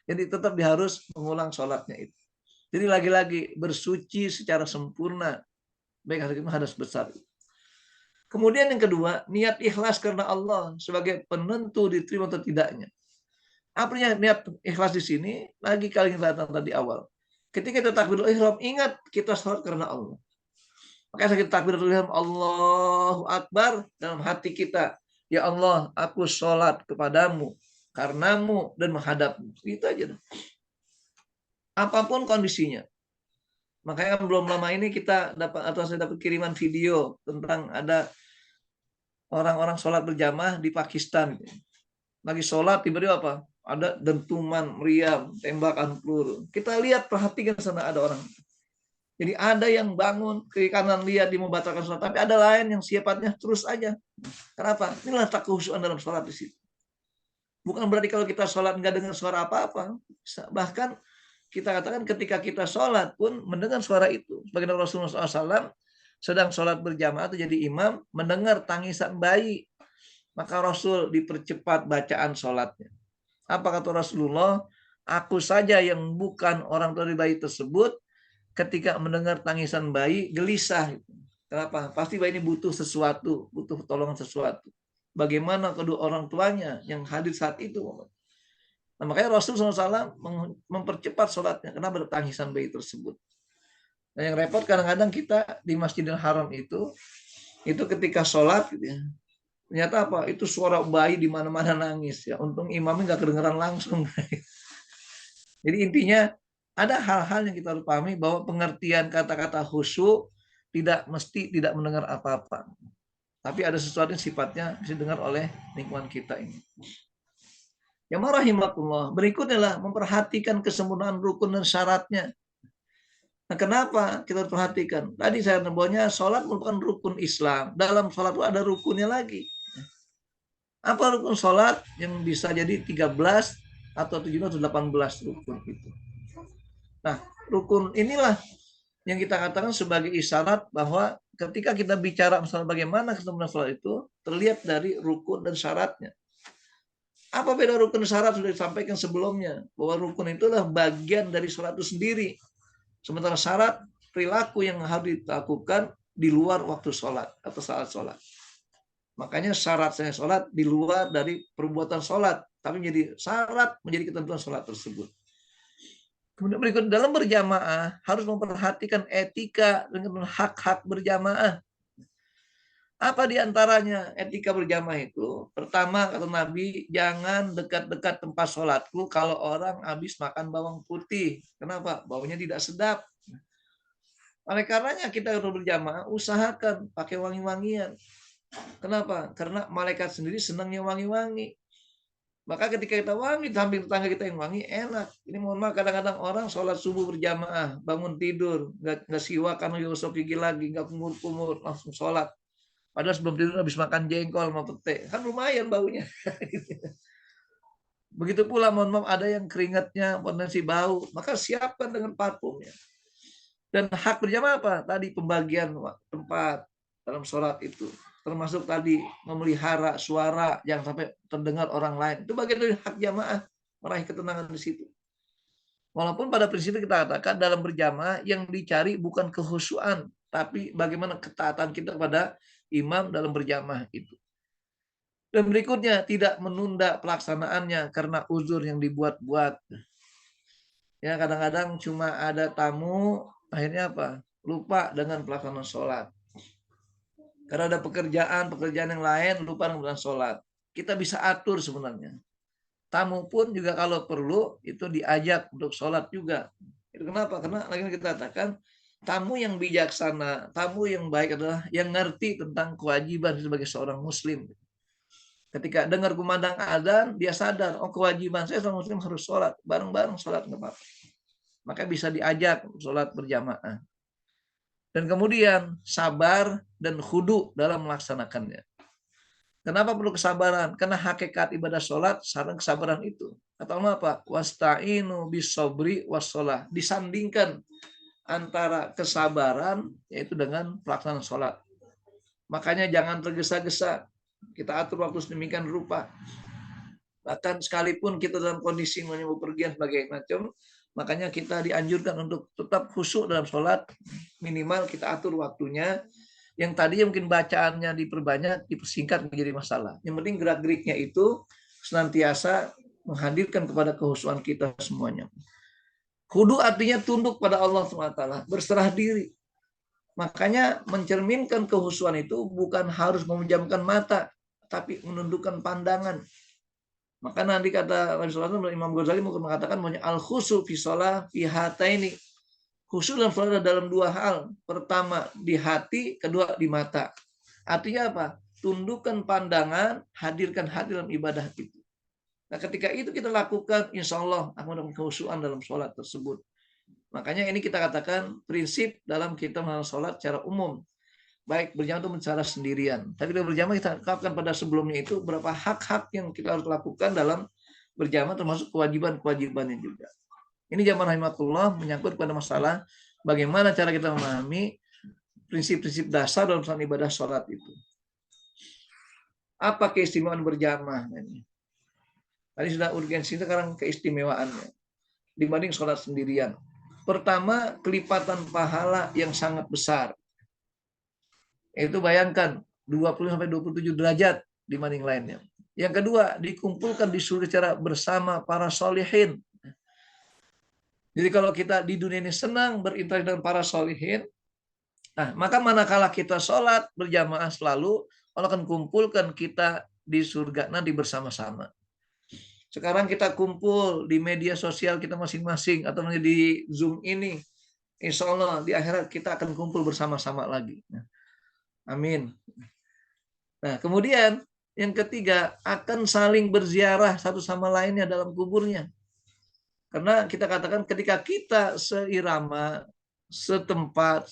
S2: jadi tetap harus mengulang sholatnya itu. Jadi lagi-lagi bersuci secara sempurna, baik hadas besar. Kemudian yang kedua, niat ikhlas karena Allah sebagai penentu diterima atau tidaknya. Apa niat ikhlas di sini? Lagi kali kita datang tadi awal. Ketika kita takbiratul ihram, ingat kita sholat karena Allah. Makanya kita takbiratul ihram, Allahu Akbar dalam hati kita. Ya Allah, aku sholat kepadamu, karenamu dan menghadapmu. Itu aja. Apapun kondisinya. Makanya belum lama ini kita saya dapat kiriman video tentang ada orang-orang sholat berjamaah di Pakistan. Lagi sholat tiba-tiba apa? Ada dentuman meriam, tembakan peluru. Kita lihat, perhatikan sana ada orang. Jadi ada yang bangun ke kanan lihat dia membatalkan sholat, tapi ada lain yang sifatnya terus aja. Kenapa? Inilah tak kekhusyuan dalam sholat di situ. Bukan berarti kalau kita sholat nggak dengar suara apa-apa. Bahkan kita katakan ketika kita sholat pun mendengar suara itu. Sebagaimana Rasulullah SAW sedang sholat berjamaah atau jadi imam, mendengar tangisan bayi. Maka Rasul dipercepat bacaan sholatnya. Apa kata Rasulullah? Aku saja yang bukan orang tua bayi tersebut, ketika mendengar tangisan bayi, gelisah. Kenapa? Pasti bayi ini butuh sesuatu, butuh pertolongan sesuatu. Bagaimana kedua orang tuanya yang hadir saat itu? Nah, makanya Rasulullah SAW mempercepat sholatnya. Kenapa ada tangisan bayi tersebut? Nah, yang repot kadang-kadang kita di Masjidil Haram itu ketika sholat, gitu ya, ternyata apa? Itu suara bayi di mana-mana nangis. Ya, untung imamnya nggak kedengeran langsung. Jadi intinya ada hal-hal yang kita harus pahami bahwa pengertian kata-kata khusyuk tidak mesti tidak mendengar apa-apa. Tapi ada sesuatu yang sifatnya bisa didengar oleh lingkungan kita ini. Ya rahimakumullah. Berikutnya lah memperhatikan kesempurnaan rukun dan syaratnya. Nah, kenapa kita harus perhatikan? Tadi saya bahwanya sholat merupakan rukun Islam. Dalam sholat itu ada rukunnya lagi. Apa rukun sholat yang bisa jadi 13 atau 17 atau 18 rukun itu. Nah, rukun inilah yang kita katakan sebagai isyarat bahwa ketika kita bicara misalnya bagaimana kesempurnaan sholat itu terlihat dari rukun dan syaratnya. Apa beda rukun dan syarat sudah disampaikan sebelumnya bahwa rukun itu adalah bagian dari sholat itu sendiri. Sementara syarat perilaku yang harus dilakukan di luar waktu sholat atau saat sholat. Makanya syarat saya sholat di luar dari perbuatan sholat, tapi menjadi syarat menjadi ketentuan sholat tersebut. Kemudian berikut dalam berjamaah harus memperhatikan etika dengan hak-hak berjamaah. Apa diantaranya etika berjamaah itu? Pertama kata Nabi, jangan dekat-dekat tempat sholatku kalau orang habis makan bawang putih. Kenapa? Baunya tidak sedap. Oleh karenanya kita harus berjamaah, usahakan pakai wangi-wangian. Kenapa? Karena malaikat sendiri senangnya wangi-wangi. Maka ketika kita wangi, samping tetangga kita yang wangi, enak. Ini mohon maaf, kadang-kadang orang sholat subuh berjamaah, bangun tidur, nggak siwakan, nggak gosok gigi lagi, nggak kumur-kumur, langsung sholat. Padahal sebelum tidur habis makan jengkol sama pete. Kan lumayan baunya. Begitu pula mohon maaf, ada yang keringatnya potensi bau, maka siapkan dengan parfumnya. Dan hak berjamaah apa? Tadi pembagian tempat dalam sholat itu. Termasuk tadi memelihara suara yang sampai terdengar orang lain. Itu bagian dari hak jamaah, meraih ketenangan di situ. Walaupun pada prinsipnya kita katakan dalam berjamaah yang dicari bukan kehusuan, tapi bagaimana ketaatan kita kepada imam dalam berjamaah itu. Dan berikutnya, tidak menunda pelaksanaannya karena uzur yang dibuat-buat. Ya, kadang-kadang cuma ada tamu, akhirnya apa? Lupa dengan pelaksanaan sholat. Karena ada pekerjaan yang lain, lupa dengan sholat. Kita bisa atur sebenarnya. Tamu pun juga kalau perlu, itu diajak untuk sholat juga. Itu kenapa? Karena lagi kita katakan, tamu yang bijaksana, tamu yang baik adalah yang ngerti tentang kewajiban sebagai seorang muslim. Ketika dengar kumandang adzan, dia sadar, oh kewajiban saya seorang muslim harus sholat. Bareng-bareng sholat nggak apa-apa. Maka bisa diajak sholat berjamaah. Dan kemudian sabar dan khudu dalam melaksanakannya. Kenapa perlu kesabaran? Karena hakikat ibadah sholat sarang kesabaran itu. Atau apa? Wasta'inu bisobri wassalah. Disandingkan antara kesabaran yaitu dengan pelaksanaan sholat. Makanya jangan tergesa-gesa. Kita atur waktu sedemikian rupa. Bahkan sekalipun kita dalam kondisi mau pergian sebagai macam, makanya kita dianjurkan untuk tetap khusyuk dalam sholat. Minimal kita atur waktunya. Yang tadinya mungkin bacaannya diperbanyak, dipersingkat menjadi masalah. Yang penting gerak-geriknya itu senantiasa menghadirkan kepada kehusuan kita semuanya. Khudu artinya tunduk pada Allah SWT, berserah diri. Makanya mencerminkan kehusuan itu bukan harus memejamkan mata, tapi menundukkan pandangan. Maka nanti kata Imam Ghazali mengatakan al-khusyu fi shalah fi hataini. Khusyuk dalam sholat dalam dua hal. Pertama di hati, kedua di mata. Artinya apa? Tundukkan pandangan, hadirkan hati dalam ibadah itu. Nah ketika itu kita lakukan, insya Allah akan mendapat khusyukan dalam sholat tersebut. Makanya ini kita katakan prinsip dalam kita melakukan sholat secara umum. Baik berjamaah atau secara sendirian. Tapi kalau berjamaah kita tetapkan pada sebelumnya itu berapa hak-hak yang kita harus lakukan dalam berjamaah termasuk kewajiban-kewajibannya juga. Ini zaman rahmatullah menyangkut pada masalah bagaimana cara kita memahami prinsip-prinsip dasar dalam ibadah sholat itu. Apa keistimewaan berjamaah? Tadi sudah urgensi, sekarang keistimewaannya dibanding sholat sendirian. Pertama, kelipatan pahala yang sangat besar. Itu bayangkan 20-27 derajat dibanding lainnya. Yang kedua, dikumpulkan di surga secara bersama para sholihin. Jadi kalau kita di dunia ini senang berinteraksi dengan para sholihin, nah maka manakala kita sholat berjamaah selalu, Allah akan kumpulkan kita di surga nanti bersama-sama. Sekarang kita kumpul di media sosial kita masing-masing atau di Zoom ini, insya Allah di akhirat kita akan kumpul bersama-sama lagi. Amin. Nah kemudian yang ketiga, akan saling berziarah satu sama lainnya dalam kuburnya. Karena kita katakan ketika kita seirama, setempat,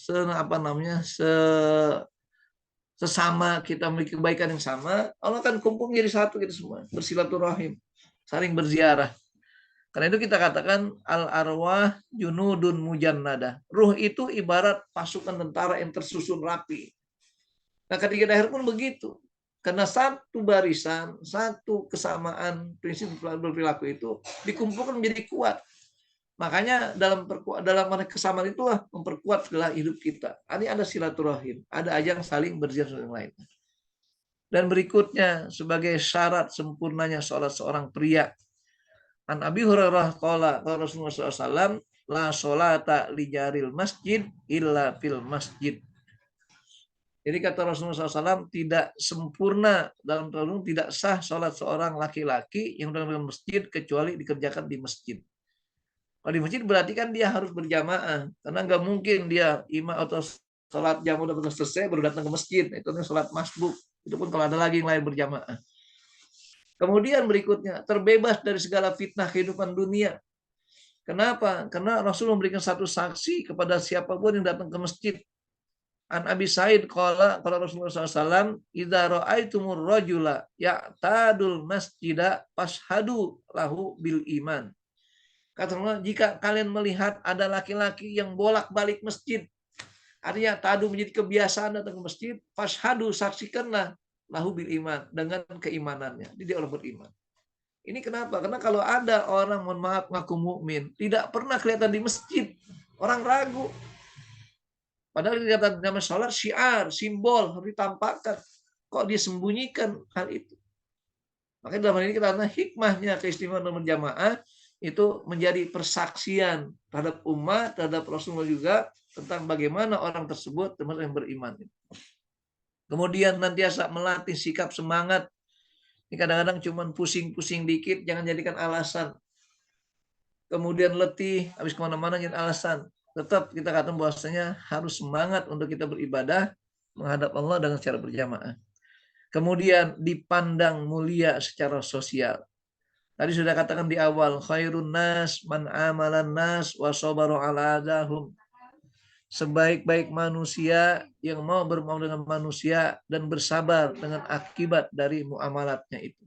S2: sesama, kita memiliki kebaikan yang sama, Allah akan kumpul menjadi satu kita semua, bersilaturahim, saling berziarah. Karena itu kita katakan al-arwah junudun mujannada. Ruh itu ibarat pasukan tentara yang tersusun rapi. Nah ketika akhir pun begitu. Karena satu barisan, satu kesamaan prinsip berperilaku itu dikumpulkan menjadi kuat. Makanya dalam kesamaan itulah memperkuat segala hidup kita. Ini ada silaturahim, ada ajang saling berziarah dengan lain. Dan berikutnya sebagai syarat sempurnanya sholat seorang pria. An Abi Hurairah qala Rasulullah SAW, la sholata li jaril masjid illa fil masjid. Jadi kata Rasulullah SAW, tidak sempurna dalam terlalu tidak sah sholat seorang laki-laki yang dalam masjid kecuali dikerjakan di masjid. Kalau di masjid berarti kan dia harus berjamaah, karena nggak mungkin dia imam atau sholat jam udah selesai baru datang ke masjid. Itu kan sholat masbuk. Itu pun kalau ada lagi yang lain berjamaah. Kemudian berikutnya, terbebas dari segala fitnah kehidupan dunia. Kenapa? Karena Rasul memberikan satu saksi kepada siapapun yang datang ke masjid. An Abi Sa'id qala Rasulullah SAW, idza ra'aitumur rajula ya'tadul masjida fashhadu lahu bil iman. Kata Allah, jika kalian melihat ada laki-laki yang bolak-balik masjid, artinya tadu menjadi kebiasaan datang ke masjid, fashhadu, saksikanlah lahu bil iman, dengan keimanannya. Jadi dia orang beriman. Ini kenapa? Karena kalau ada orang, mohon maaf, ngaku mukmin, tidak pernah kelihatan di masjid, orang ragu. Padahal dikatakan nama sholat syiar, simbol, harus ditampakkan. Kok dia sembunyikan hal itu? Makanya dalam hal ini kita lihat hikmahnya keistimewaan berjamaah itu menjadi persaksian terhadap umat, terhadap Rasulullah juga tentang bagaimana orang tersebut termasuk yang beriman. Kemudian nantiasa melatih sikap semangat. Ini kadang-kadang cuma pusing-pusing dikit, jangan jadikan alasan. Kemudian letih, habis kemana-mana jadi alasan. Tetap kita katakan bahwasanya harus semangat untuk kita beribadah menghadap Allah dengan secara berjamaah. Kemudian dipandang mulia secara sosial. Tadi sudah katakan di awal, khairun nas man amalan nas wa sabaru ala adahum. Sebaik-baik manusia yang mau bermuamalah dengan manusia dan bersabar dengan akibat dari muamalatnya itu.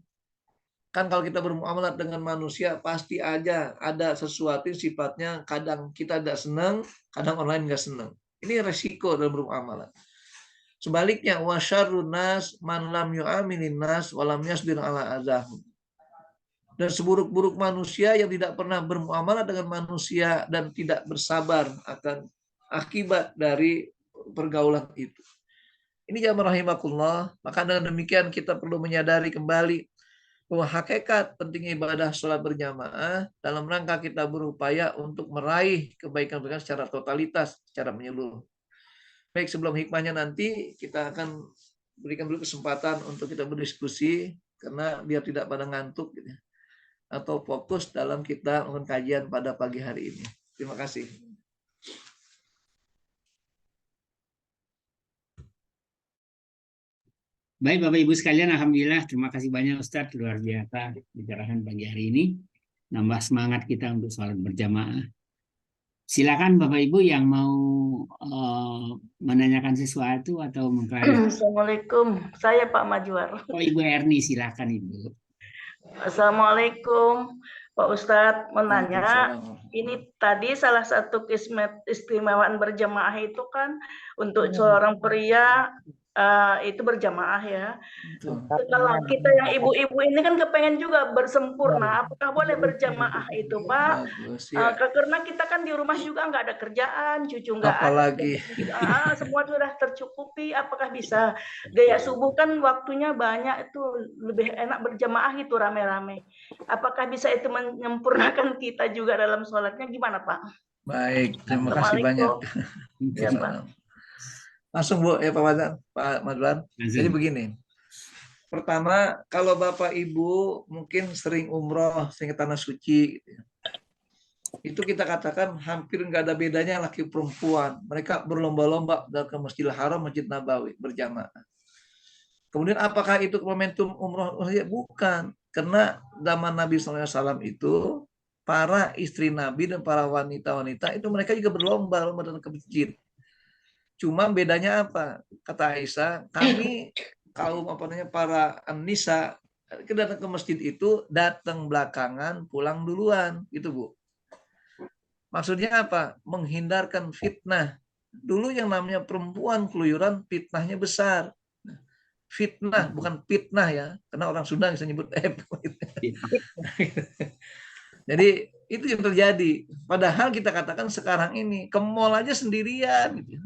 S2: Kan kalau kita bermuamalah dengan manusia pasti aja ada sesuatu yang sifatnya kadang kita tidak senang, kadang orang lain nggak senang. Ini resiko dalam bermuamalah. Sebaliknya wasyarrun nas man lam yu'amilin nas wa lam yasbir ala adahum. Dan seburuk-buruk manusia yang tidak pernah bermuamalah dengan manusia dan tidak bersabar akan akibat dari pergaulan itu. Ini jamaah rahimakumullah. Maka dengan demikian kita perlu menyadari kembali bahwa hakikat pentingnya ibadah sholat berjamaah dalam rangka kita berupaya untuk meraih kebaikan-kebaikan secara totalitas, secara menyeluruh. Baik, sebelum hikmahnya nanti kita akan berikan dulu kesempatan untuk kita berdiskusi karena biar tidak pada ngantuk gitu ya, atau fokus dalam kita melakukan kajian pada pagi hari ini. Terima kasih.
S1: Baik Bapak Ibu sekalian, alhamdulillah terima kasih banyak Ustadz, luar biasa bicarakan pagi hari ini, nambah semangat kita untuk sholat berjamaah. Silakan Bapak Ibu yang mau menanyakan sesuatu atau mengklarifikasi.
S3: Assalamualaikum, saya Pak Majuar.
S1: Oh Ibu Erni, silakan Ibu.
S3: Assalamualaikum Pak Ustadz, menanya ini tadi salah satu keistimewaan berjamaah itu kan untuk seorang pria itu berjamaah ya. Kalau kita yang ibu-ibu ini kan kepengen juga bersempurna, apakah boleh berjamaah itu Pak? Karena kita kan di rumah juga nggak ada kerjaan, cucu nggak
S2: apalagi
S3: ada, semua sudah tercukupi. Apakah bisa gaya subuh kan waktunya banyak, itu lebih enak berjamaah gitu rame-rame. Apakah bisa itu menyempurnakan kita juga dalam sholatnya, gimana Pak?
S2: Baik, terima kasih banyak.
S3: Ya, Pak.
S2: Langsung Bu, ya Pak Madwan. Jadi begini. Pertama, kalau Bapak Ibu mungkin sering umroh, sering ke tanah suci, gitu ya. Itu kita katakan hampir nggak ada bedanya laki perempuan. Mereka berlomba-lomba ke Masjidil Haram, Masjid Nabawi berjamaah. Kemudian apakah itu momentum umroh? Bukan. Karena zaman Nabi SAW itu para istri Nabi dan para wanita-wanita itu mereka juga berlomba-lomba datang ke masjid. Cuma bedanya apa? Kata Aisyah, kami kaum para An-Nisa datang ke masjid itu datang belakangan, pulang duluan, gitu Bu. Maksudnya apa? Menghindarkan fitnah. Dulu yang namanya perempuan keluyuran, fitnahnya besar. Fitnah, bukan fitnah ya, karena orang Sunda bisa nyebut Jadi itu yang terjadi. Padahal kita katakan sekarang ini ke mall aja sendirian, gitu.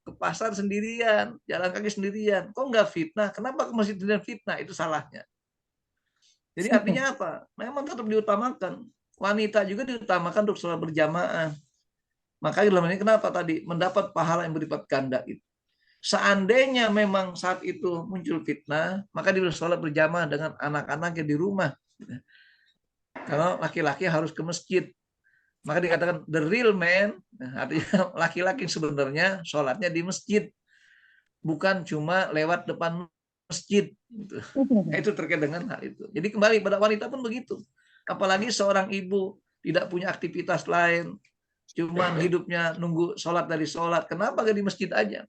S2: Ke pasar sendirian, jalan kaki sendirian. Kok nggak fitnah? Kenapa ke masjid sendirian fitnah? Itu salahnya. Jadi artinya apa? Memang tetap diutamakan. Wanita juga diutamakan untuk sholat berjamaah. Makanya dalam ini kenapa tadi? Mendapat pahala yang berlipat ganda itu. Seandainya memang saat itu muncul fitnah, maka dia sholat berjamaah dengan anak-anaknya di rumah. Kalau laki-laki harus ke masjid. Maka dikatakan the real man, artinya laki-laki sebenarnya sholatnya di masjid, bukan cuma lewat depan masjid. Gitu. Itu terkait dengan hal itu. Jadi kembali pada wanita pun begitu. Apalagi seorang ibu tidak punya aktivitas lain, cuman hidupnya nunggu sholat dari sholat. Kenapa gak di masjid aja?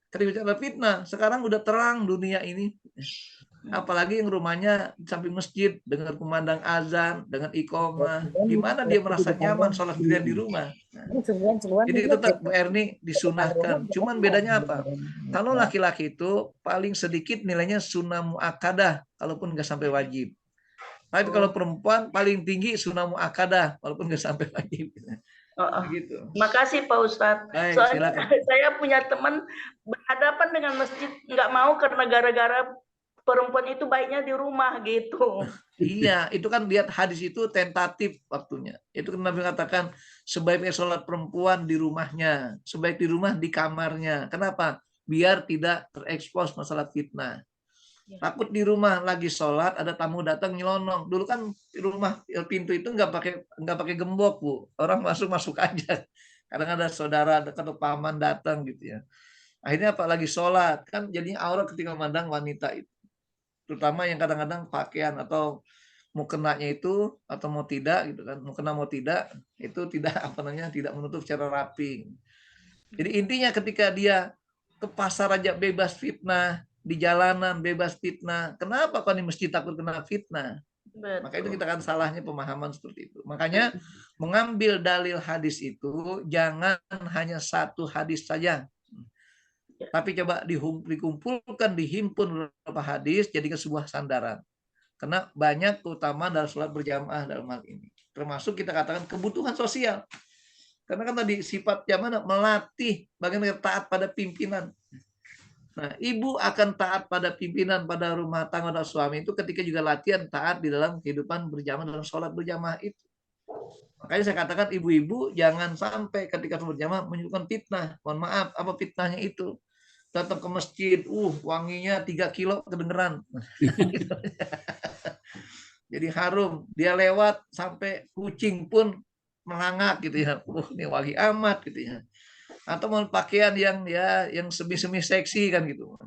S2: Ketika bicara fitnah, sekarang udah terang dunia ini. Apalagi yang rumahnya di samping masjid, dengan kumandang azan, dengan iqomah. Gimana dia merasa nyaman sholat sendirian di rumah? Nah, jadi tetap Bu Erni disunahkan. Cuman bedanya apa? Kalau laki-laki itu paling sedikit nilainya sunnah muakkadah, kalaupun nggak sampai wajib. Tapi kalau perempuan paling tinggi sunnah muakkadah, walaupun nggak sampai wajib. Gitu.
S3: Makasih Pak Ustadz.
S2: Baik,
S3: Soalnya
S2: silakan.
S3: saya punya teman berhadapan dengan masjid, nggak mau karena gara-gara perempuan itu baiknya di rumah gitu.
S2: Iya, itu kan lihat hadis itu tentatif waktunya. Itu kan Nabi mengatakan sebaiknya sholat perempuan di rumahnya, sebaik di rumah di kamarnya. Kenapa? Biar tidak terekspos masalah fitnah. Takut di rumah lagi sholat ada tamu datang nyelonong. Dulu kan di rumah pintu itu nggak pakai gembok Bu, orang masuk aja. Kadang ada saudara atau paman datang gitu ya. Akhirnya apalagi sholat kan jadinya aurat ketika memandang wanita itu. Terutama yang kadang-kadang pakaian atau mau kenanya itu atau mau tidak gitu kan, mau kena mau tidak itu tidak tidak menutup secara rapi. Jadi intinya ketika dia ke pasar aja bebas fitnah, di jalanan bebas fitnah, kenapa kok di masjid takut kena fitnah?
S3: Betul.
S2: Maka itu kita kan salahnya pemahaman seperti itu. Makanya mengambil dalil hadis itu jangan hanya satu hadis saja. Tapi coba dikumpulkan, dihimpun beberapa hadis jadikan sebuah sandaran. Karena banyak keutamaan dalam sholat berjamaah dalam hal ini. Termasuk kita katakan kebutuhan sosial. Karena kan tadi sifat zaman melatih bagaimana taat pada pimpinan. Nah, ibu akan taat pada pimpinan pada rumah tangga dan suami itu ketika juga latihan taat di dalam kehidupan berjamaah dalam sholat berjamaah itu. Makanya saya katakan ibu-ibu jangan sampai ketika berjamaah menyebabkan fitnah. Mohon maaf, apa fitnahnya itu? Datang ke masjid, wanginya 3 kilo kedengeran. Jadi harum. Dia lewat sampai kucing pun melangak gitu ya. Ini wangi amat gitu ya. Atau mau pakaian yang semi-semi seksi kan gitu.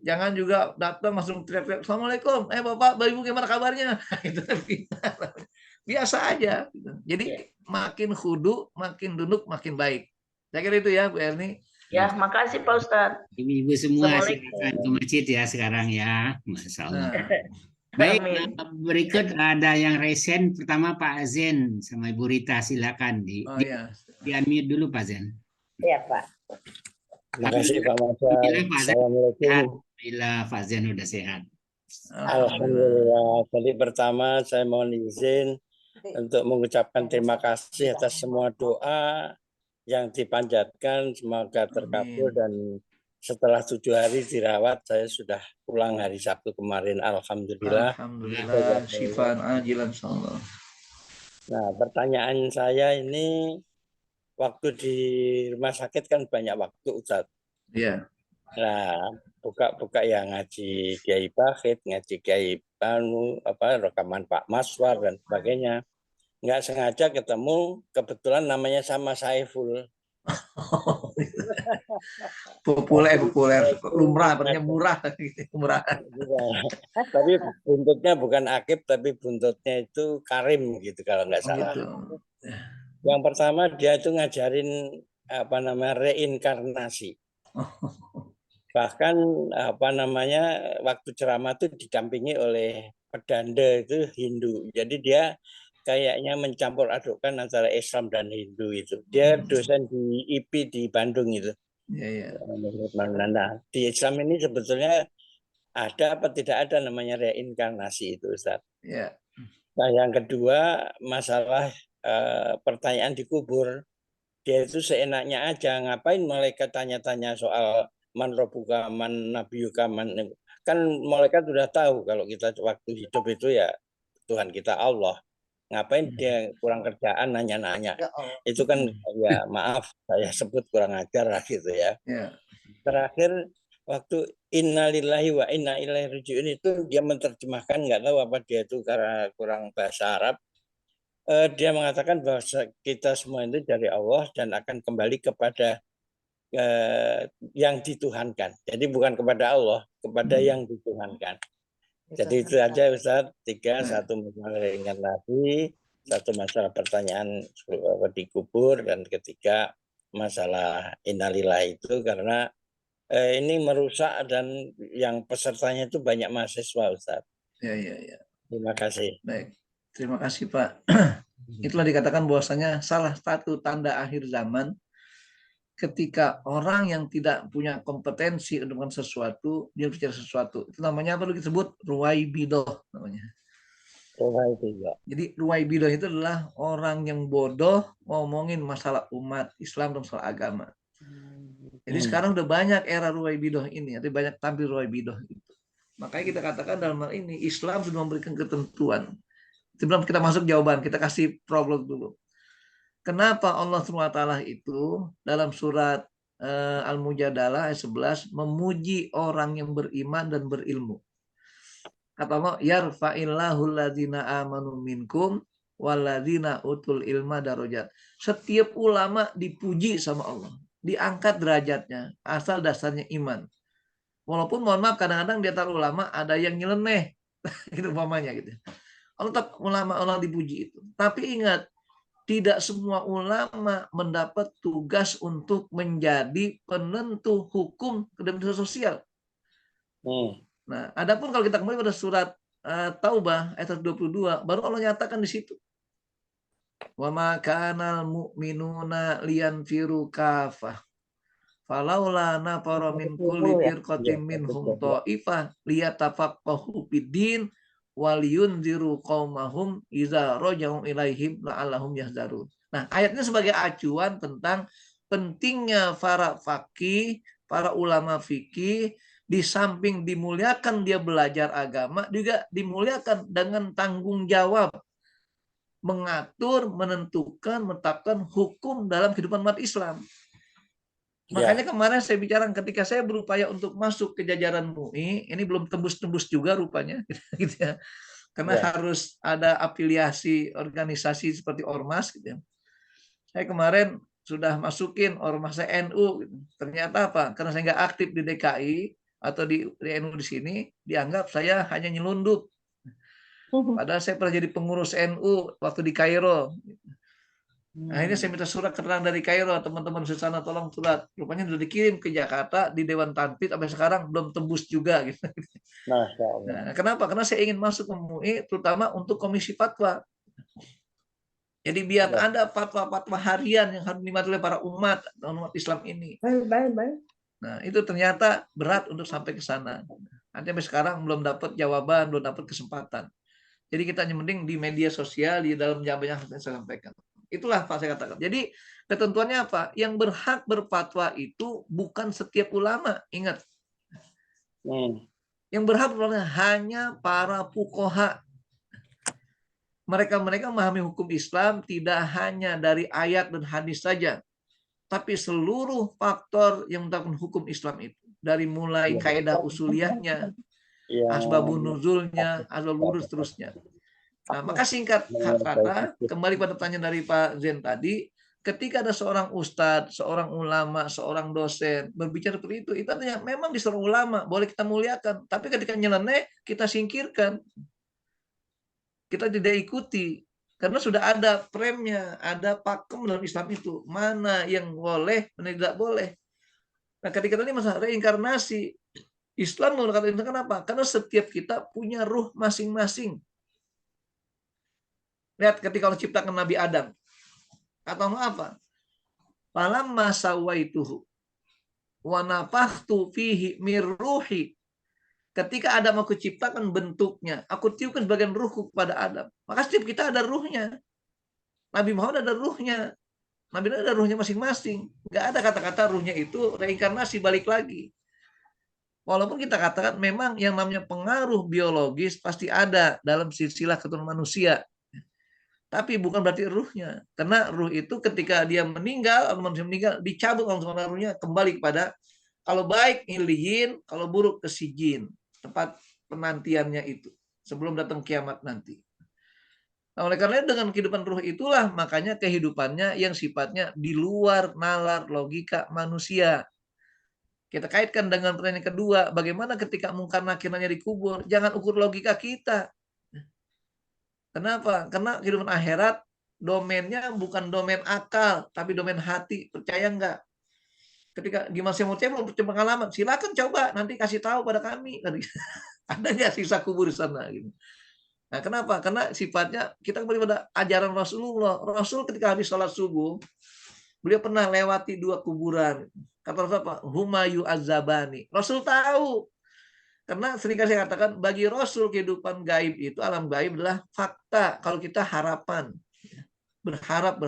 S2: Jangan juga datang langsung teriak-teriak, Assalamualaikum, Bapak, Ibu gimana kabarnya? Itu fitnah. Biasa aja. Jadi makin khudu, makin duduk, makin baik. Saya kira itu ya Bu Erni.
S3: Ya, makasih Pak Ustadz.
S1: Ibu-ibu semua silakan ke masjid ya sekarang ya, Masya Allah. Baik, berikut ada yang resen. Pertama Pak Zen sama Ibu Rita, silakan di unmute dulu Pak Zen.
S4: Iya Pak. Terima kasih Pak Masa. Assalamualaikum.
S1: Alhamdulillah Pak Zen udah sehat.
S4: Alhamdulillah. Tadi pertama saya mohon izin untuk mengucapkan terima kasih atas semua doa yang dipanjatkan, semoga terkabul. Dan setelah 7 hari dirawat, saya sudah pulang hari Sabtu kemarin. Alhamdulillah.
S2: Alhamdulillah. Syifaan ajilan insyaallah.
S4: Nah, pertanyaan saya ini, waktu di rumah sakit kan banyak waktu Ustaz.
S2: Iya.
S4: Nah, buka yang ngaji Kiai Bahid, ngaji Kiai rekaman Pak Maswar dan sebagainya. Nggak sengaja ketemu, kebetulan namanya sama Saiful.
S2: Populer, lumrah, artinya murah.
S4: Tapi buntutnya bukan Akib, tapi buntutnya itu Karim gitu kalau nggak salah.
S2: Gitu.
S4: Yang pertama dia itu ngajarin reinkarnasi. Bahkan waktu ceramah itu didampingi oleh pedanda itu Hindu. Jadi dia kayaknya mencampur adukkan antara Islam dan Hindu itu. Dia dosen di IP di Bandung itu. Nah, di Islam ini sebetulnya ada apa tidak ada namanya reinkarnasi itu, Ustaz. Nah, yang kedua masalah pertanyaan di kubur. Dia itu seenaknya aja, ngapain malaikat tanya-tanya soal man rabbuka, man nabiyuka, man. Kan malaikat sudah tahu kalau kita waktu hidup itu ya Tuhan kita Allah. Ngapain dia kurang kerjaan nanya-nanya. Itu kan ya maaf saya sebut kurang ajar lah gitu ya. Terakhir waktu innalillahi wa inna ilaihi raji'un itu dia menerjemahkan, nggak tahu apa dia itu karena kurang bahasa Arab. Dia mengatakan bahwa kita semua itu dari Allah dan akan kembali kepada yang dituhankan. Jadi bukan kepada Allah, kepada yang dituhankan. Jadi itu aja Ustaz, 3, satu masalah ringan lagi, 1 masalah pertanyaan dikubur, dan ketiga masalah innalillah itu karena ini merusak dan yang pesertanya itu banyak mahasiswa Ustaz.
S2: Ya.
S4: Terima kasih.
S2: Baik, terima kasih Pak. Itulah dikatakan bahwasanya salah satu tanda akhir zaman ketika orang yang tidak punya kompetensi untuk sesuatu, dia bicara sesuatu. Itu namanya apa disebut? Ruwaibidah namanya. Jadi ruwaibidah itu adalah orang yang bodoh ngomongin masalah umat Islam dan masalah agama. Jadi sekarang udah banyak era ruwaibidah ini, ada banyak tampil ruwaibidah itu. Makanya kita katakan dalam hal ini Islam sudah memberikan ketentuan. Sebelum kita masuk jawaban, kita kasih problem dulu. Kenapa Allah SWT itu dalam surat Al-Mujadalah ayat 11 memuji orang yang beriman dan berilmu? Kata Allah, yarfa'illahu alladzina amanu minkum walladzina utul ilma darajat. Setiap ulama dipuji sama Allah, diangkat derajatnya asal dasarnya iman. Walaupun mohon maaf kadang-kadang di antara ulama ada yang nyeleneh gitu umpamanya gitu. Allah tetap ulama Allah dipuji itu. Tapi ingat, tidak semua ulama mendapat tugas untuk menjadi penentu hukum dan sosial. Nah, adapun kalau kita kembali pada surat Taubah ayat 22, baru Allah nyatakan di situ. Wa ma kanal mu'minuna liyanfiru kafah. Falaula nafara min kulli firqatin minhum ta'ifah liyatafaqahu fid-din waliyunziru qaumahum iza raja'u ilaihim la'allahum yahzarun. Nah, ayatnya sebagai acuan tentang pentingnya para faqih, para ulama fikih, di samping dimuliakan dia belajar agama, juga dimuliakan dengan tanggung jawab mengatur, menentukan, menetapkan hukum dalam kehidupan umat Islam. Makanya kemarin saya bicara ketika saya berupaya untuk masuk ke jajaran MUI, ini belum tembus-tembus juga rupanya, gitu ya. Karena harus ada afiliasi organisasi seperti Ormas, gitu ya. Saya kemarin sudah masukin Ormas NU, gitu. Ternyata apa? Karena saya nggak aktif di DKI atau di NU di sini, dianggap saya hanya nyelundup. Padahal saya pernah jadi pengurus NU waktu di Kairo. Akhirnya saya minta surat keterangan dari Kairo, teman-teman di sana tolong surat. Rupanya sudah dikirim ke Jakarta di Dewan Tanfidz, sampai sekarang belum tembus juga. Gitu. Nah, kenapa? Karena saya ingin masuk ke MUI, terutama untuk komisi fatwa. Jadi biar ada fatwa-fatwa harian yang harus dimatuhi oleh para umat Islam ini. Nah, itu ternyata berat untuk sampai ke sana. Nanti sampai sekarang belum dapat jawaban, belum dapat kesempatan. Jadi kita hanya mending di media sosial, di dalam jawaban yang saya sampaikan. Itulah Pak saya katakan. Jadi ketentuannya apa? Yang berhak berfatwa itu bukan setiap ulama. Ingat. Yang berhak berfatwa hanya para fuqaha. Mereka memahami hukum Islam tidak hanya dari ayat dan hadis saja, tapi seluruh faktor yang menetapkan hukum Islam itu. Dari mulai kaidah usuliyahnya, asbabun nuzulnya, asbabul wurud, seterusnya. Nah, maka singkat kata, kembali pada pertanyaan dari Pak Zen tadi, ketika ada seorang ustadz, seorang ulama, seorang dosen berbicara seperti itu artinya memang di seorang ulama boleh kita muliakan, tapi ketika nyeleneh kita singkirkan, kita tidak ikuti, karena sudah ada premnya, ada pakem dalam Islam itu, mana yang boleh, mana tidak boleh. Nah, ketika tadi masalah reinkarnasi, Islam mengatakan kenapa? Karena setiap kita punya ruh masing-masing. Lihat ketika Allah ciptakan Nabi Adam. Kata Allah apa? Falamma sawaituhu wa nafakhtu fihi mir ruhi. Ketika Adam aku ciptakan bentuknya, aku tiupkan bagian ruhku kepada Adam. Maka setiap kita ada ruhnya. Nabi Muhammad ada ruhnya. Nabi ada ruhnya masing-masing. Enggak ada kata-kata ruhnya itu reinkarnasi balik lagi. Walaupun kita katakan memang yang namanya pengaruh biologis pasti ada dalam silsilah keturunan manusia. Tapi bukan berarti ruhnya. Karena ruh itu ketika dia meninggal, atau manusia meninggal, dicabut langsung ruhnya kembali kepada, kalau baik iliyin, kalau buruk ke sijin, tempat penantiannya itu sebelum datang kiamat nanti. Nah, oleh karena dengan kehidupan ruh itulah makanya kehidupannya yang sifatnya di luar nalar logika manusia. Kita kaitkan dengan pertanyaan kedua, bagaimana ketika mungkar nakirnya dikubur? Jangan ukur logika kita. Kenapa? Karena kehidupan akhirat domainnya bukan domain akal, tapi domain hati. Percaya nggak? Ketika gimana saya mau belum punya pengalaman, silakan coba nanti kasih tahu pada kami. Ada nggak sisa kubur di sana? Gitu. Nah, kenapa? Karena sifatnya kita kembali pada ajaran Rasulullah. Rasul ketika habis sholat subuh, beliau pernah lewati 2 kuburan. Kata Rasul apa? Humayu azabani. Rasul tahu. Karena seringkali saya katakan, bagi Rasul kehidupan gaib itu, alam gaib adalah fakta. Kalau kita harapan. Berharap.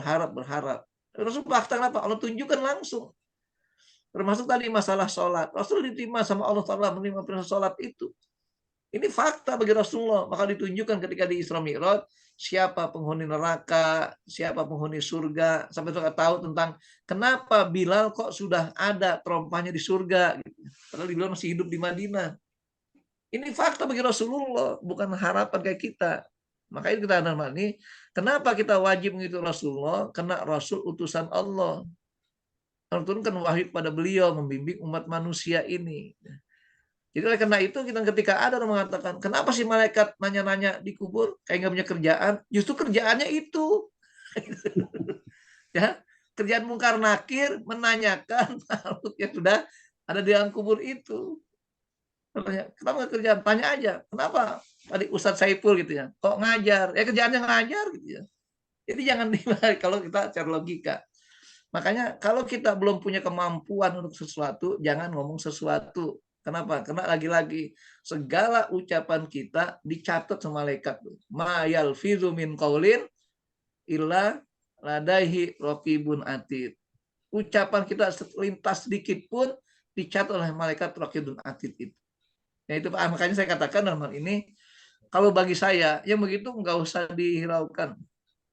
S2: Rasul fakta kenapa? Allah tunjukkan langsung. Termasuk tadi masalah sholat. Rasul diterima sama Allah Ta'ala menerima perintah sholat itu. Ini fakta bagi Rasulullah. Maka ditunjukkan ketika di Isra Mi'raj siapa penghuni neraka, siapa penghuni surga. Sampai mereka tahu tentang kenapa Bilal kok sudah ada terompahnya di surga. Padahal Bilal masih hidup di Madinah. Ini fakta bagi Rasulullah, bukan harapan kayak kita. Makanya kita dalam ini, kenapa kita wajib mengikuti Rasulullah? Karena Rasul utusan Allah. Allah turunkan wahyu pada beliau membimbing umat manusia ini. Jadi oleh karena itu kita ketika ada orang mengatakan, kenapa sih malaikat nanya-nanya di kubur kayak nggak punya kerjaan? Justru kerjaannya itu, ya kerjaan mungkar nakir menanyakan makhluk yang sudah ada di dalam kubur itu. Kenapa kerjaan? Tanya aja, kenapa tadi Ustadz Saiful gitu ya? Kok ngajar? Ya kerjaannya ngajar gitu ya. Jadi jangan dibalik kalau kita secara logika. Makanya kalau kita belum punya kemampuan untuk sesuatu, jangan ngomong sesuatu. Kenapa? Karena lagi-lagi segala ucapan kita dicatat sama malaikat. Ma yalfizu min qaulin illa ladaihi raqibun atid. Ucapan kita selintas sedikit pun dicatat oleh malaikat raqibun atid itu. Nah, itu makanya saya katakan dalam hal ini, kalau bagi saya yang begitu nggak usah dihiraukan.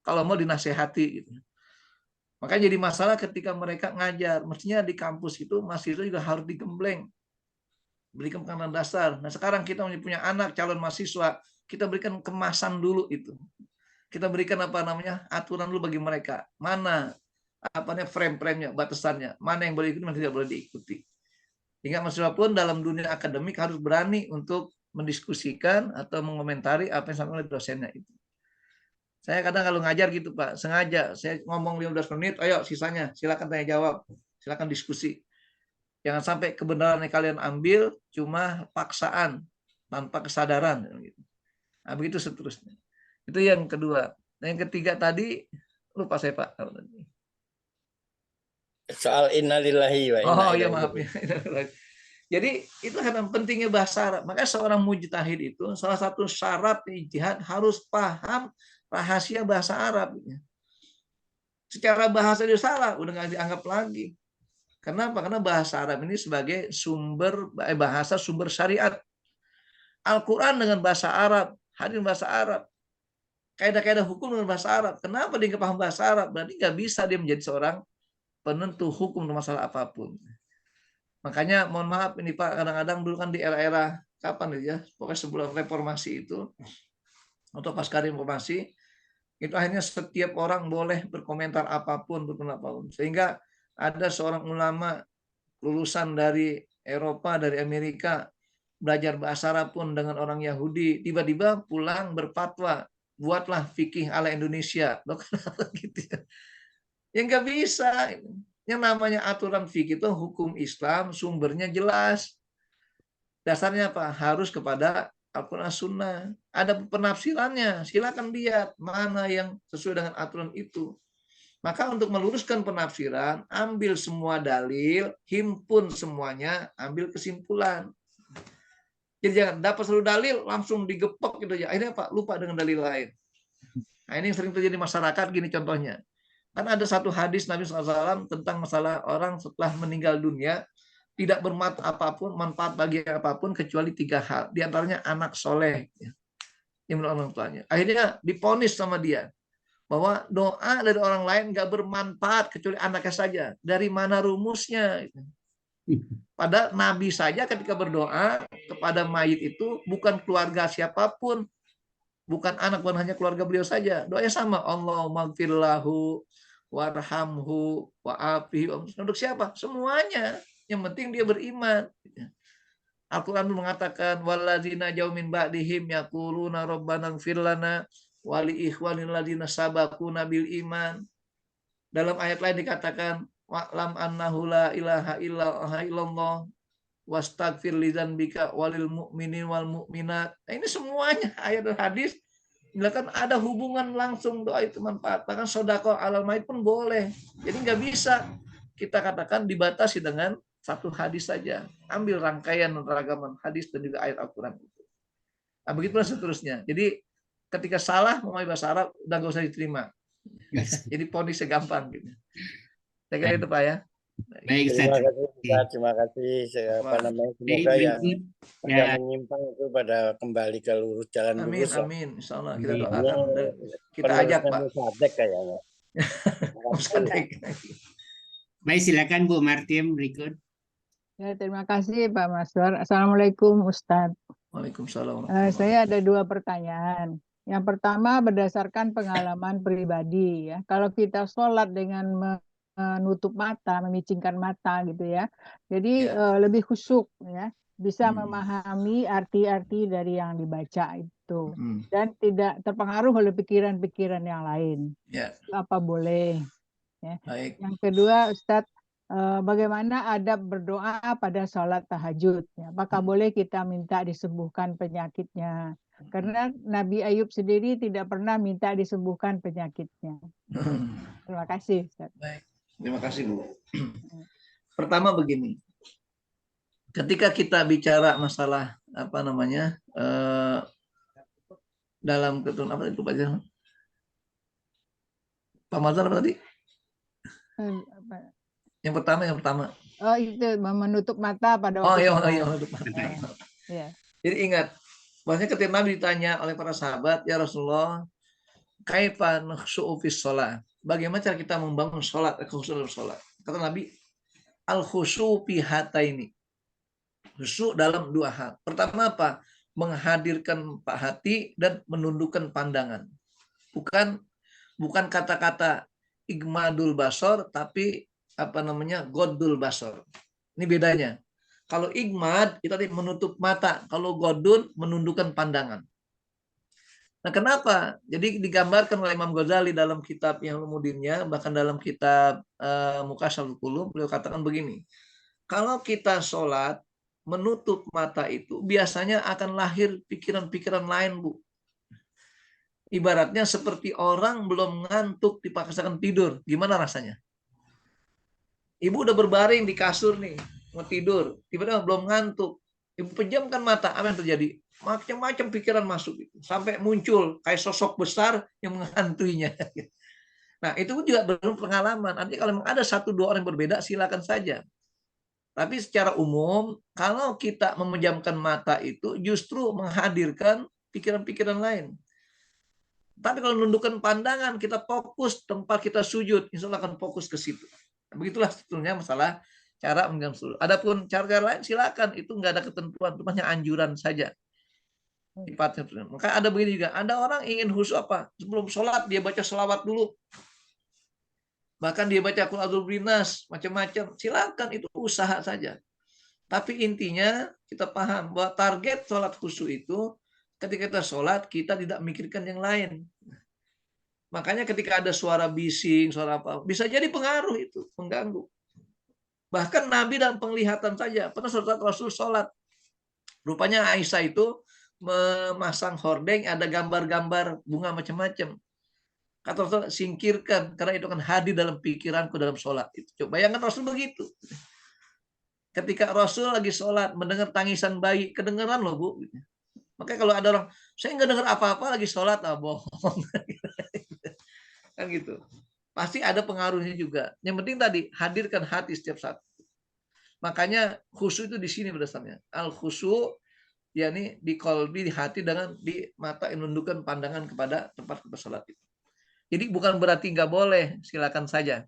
S2: Kalau mau dinasehati gitu. Makanya jadi masalah ketika mereka ngajar, mestinya di kampus itu mahasiswa juga harus digembleng. Berikan pendidikan dasar. Nah, sekarang kita punya anak calon mahasiswa, kita berikan kemasan dulu itu. Kita berikan aturan dulu bagi mereka. Mana frame-nya, batasannya, mana yang boleh diikuti, mana tidak boleh diikuti. Hingga mahasiswa pun dalam dunia akademik harus berani untuk mendiskusikan atau mengomentari apa yang disampaikan oleh dosennya itu. Saya kadang kalau ngajar gitu Pak, sengaja saya ngomong 15 menit, ayo sisanya silakan tanya jawab, silakan diskusi. Jangan sampai kebenaran yang kalian ambil cuma paksaan tanpa kesadaran. Nah, begitu seterusnya. Itu yang kedua. Dan yang ketiga tadi lupa saya Pak.
S4: Soal innalillahi wa inna
S2: Oh
S4: ilaihi
S2: ya maaf ya. Jadi itu karena pentingnya bahasa Arab. Makanya seorang mujtahid itu salah satu syarat ijtihad harus paham rahasia bahasa Arab. Secara bahasa dia salah, udah nggak dianggap lagi. Kenapa? Karena bahasa Arab ini sebagai bahasa sumber syariat. Al-Quran dengan bahasa Arab, hadis bahasa Arab, kaidah-kaidah hukum dengan bahasa Arab. Kenapa dia nggak paham bahasa Arab? Berarti nggak bisa dia menjadi seorang penentu hukum masalah apapun. Makanya mohon maaf ini Pak, kadang-kadang dulu kan di era-era kapan ya, pokoknya sebelum reformasi itu atau pasca reformasi itu akhirnya setiap orang boleh berkomentar apapun, sehingga ada seorang ulama lulusan dari Eropa, dari Amerika, belajar bahasa Arab pun dengan orang Yahudi, tiba-tiba pulang berfatwa, buatlah fikih ala Indonesia. Loh, kenapa gitu ya? Ya nggak bisa. Yang namanya aturan fikih itu hukum Islam, sumbernya jelas. Dasarnya apa? Harus kepada Al-Quran Sunnah. Ada penafsirannya, silakan lihat mana yang sesuai dengan aturan itu. Maka untuk meluruskan penafsiran, ambil semua dalil, himpun semuanya, ambil kesimpulan. Jadi jangan dapat satu dalil, langsung digepok gitu aja. Akhirnya Pak lupa dengan dalil lain. Nah ini yang sering terjadi di masyarakat, gini contohnya. Kan ada satu hadis Nabi SAW tentang masalah orang setelah meninggal dunia, tidak bermanfaat bagi apapun kecuali 3 hal. Di antaranya anak soleh. Yang menurut orang tuanya. Akhirnya diponis sama dia. Bahwa doa dari orang lain nggak bermanfaat kecuali anaknya saja. Dari mana rumusnya? Padahal Nabi saja ketika berdoa kepada mayit itu bukan keluarga siapapun. Bukan anak, bukan hanya keluarga beliau saja. Doanya sama. Allahumma gfir lahu warhamhu wa'afihi. Untuk siapa? Semuanya. Yang penting dia beriman. Al-Quran mengatakan walladzina ja'u min ba'dihim yaquluna rabbana ighfir lana wa li ikhwanil ladzina sabaquna bil iman. Dalam ayat lain dikatakan wa'lam annahu la ilaha illallah wastaghfir li dzanbika walil mu'minin wal mu'minat. Nah, ini semuanya ayat dan hadis kan ada hubungan langsung, doa itu manfaat. Bahkan sedekah alal mayit pun boleh. Jadi nggak bisa kita katakan dibatasi dengan satu hadis saja. Ambil rangkaian ragaman hadis dan juga ayat Al-Quran itu. Nah, begitulah seterusnya. Jadi ketika salah memahami bahasa Arab udah nggak usah diterima. Jadi ponisnya gampang gitu. Saya kira itu Pak ya.
S1: Baik,
S4: Terima kasih, Ustaz. Terima kasih. Semoga yang menyimpang itu pada kembali ke lurus jalan
S2: amin,
S4: lurus.
S2: Amin. Insya Allah kita doakan. Kita ajak Pak.
S4: Musadek kayaknya.
S2: Musadek.
S1: Baik, silakan Bu Martim berikut.
S5: Ya, terima kasih Pak Maswar. Assalamualaikum Ustadz.
S2: Waalaikumsalam.
S5: Saya ada 2 pertanyaan. Yang pertama berdasarkan pengalaman pribadi ya. Kalau kita sholat dengan menutup mata, memicingkan mata gitu ya. Jadi lebih khusyuk ya. Bisa memahami arti-arti dari yang dibaca itu. Dan tidak terpengaruh oleh pikiran-pikiran yang lain. Apa boleh? Ya.
S2: Baik.
S5: Yang kedua Ustadz, bagaimana adab berdoa pada sholat tahajud? Apakah boleh kita minta disembuhkan penyakitnya? Karena Nabi Ayub sendiri tidak pernah minta disembuhkan penyakitnya. Terima kasih, Ustaz.
S2: Baik, terima kasih Bu. Pertama begini, ketika kita bicara masalah apa namanya dalam ketentuan apa itu Pak Jalan? Pak Mazhar apa tadi? Yang pertama.
S5: Oh itu menutup mata pada
S2: waktu.
S5: Iya.
S2: Menutup mata. Jadi ingat, bahwasanya ketika Nabi ditanya oleh para sahabat, ya Rasulullah, kaifa nukhshu'u fis shalah? Bagaimana cara kita membangun salat, khusyuk dalam salat? Kata Nabi, al khusyu' fi hataini. Khusyuk dalam 2 hal. Pertama apa? Menghadirkan hati dan menundukkan pandangan. Bukan kata-kata igmadul basor, tapi apa namanya godul basor. Ini bedanya. Kalau igmad kita menutup mata, kalau godun menundukkan pandangan. Nah, kenapa? Jadi digambarkan oleh Imam Ghazali dalam kitab yang Ulumuddinnya, bahkan dalam kitab Muqashaful Qulub, beliau katakan begini. Kalau kita sholat menutup mata itu biasanya akan lahir pikiran-pikiran lain, Bu. Ibaratnya seperti orang belum ngantuk dipaksakan tidur. Gimana rasanya? Ibu udah berbaring di kasur nih, mau tidur, tiba-tiba belum ngantuk. Ibu pejamkan mata, apa yang terjadi? Macam-macam pikiran masuk itu, sampai muncul kayak sosok besar yang menghantuinya. Nah, itu juga berpengalaman. Artinya kalau memang ada 1-2 orang yang berbeda, silakan saja. Tapi secara umum, kalau kita memejamkan mata itu justru menghadirkan pikiran-pikiran lain. Tapi kalau menundukkan pandangan, kita fokus tempat kita sujud, insya Allah akan fokus ke situ. Begitulah sebetulnya masalah cara mengganggu sujud. Adapun cara lain silakan, itu nggak ada ketentuan, itu hanya anjuran saja. Sifatnya. Maka ada begini juga, ada orang ingin khusyuk apa? Sebelum sholat dia baca selawat dulu. Bahkan dia baca Qul a'udzu binas, macam-macam. Silakan, itu usaha saja. Tapi intinya kita paham bahwa target sholat khusyuk itu ketika kita sholat kita tidak memikirkan yang lain. Makanya ketika ada suara bising, suara apa, bisa jadi pengaruh itu, mengganggu. Bahkan Nabi dalam penglihatan saja, pernah Rasul sholat. Rupanya Aisyah itu memasang hordeng, ada gambar-gambar bunga macam-macam. Kata Rasul, singkirkan, karena itu akan hadir dalam pikiranku dalam sholat. Coba bayangkan Rasul begitu. Ketika Rasul lagi sholat, mendengar tangisan bayi, kedengeran loh Bu. Makanya kalau ada orang, saya nggak dengar apa-apa lagi sholat, bohong. Kan gitu. Pasti ada pengaruhnya juga. Yang penting tadi hadirkan hati setiap saat. Makanya khusyuk itu di sini berdasarnya. Al khusyuk yakni di qalbi, di hati, dengan di mata menundukkan pandangan kepada tempat kita sholat itu. Jadi bukan berarti nggak boleh, silakan saja.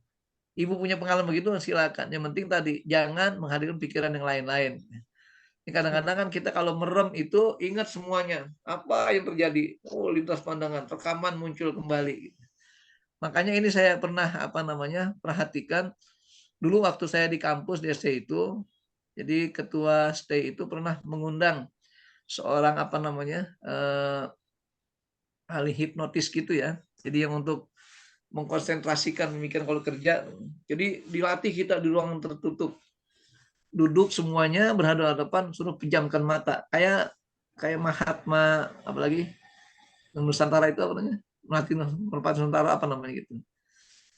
S2: Ibu punya pengalaman begitu silakan. Yang penting tadi jangan menghadirkan pikiran yang lain-lain. Kadang-kadang kan kita kalau merem itu ingat semuanya. Apa yang terjadi? Oh, lintas pandangan, rekaman muncul kembali. Makanya ini saya pernah perhatikan dulu waktu saya di kampus di ST itu. Jadi ketua ST itu pernah mengundang seorang ahli hipnotis gitu ya. Jadi yang untuk mengkonsentrasikan pemikiran kalau kerja. Jadi dilatih kita di ruangan tertutup. Duduk semuanya berhadapan-hadapan, suruh pejamkan mata. Kayak Mahatma, apalagi Nusantara itu apa namanya? Merpati Nusantara apa namanya gitu.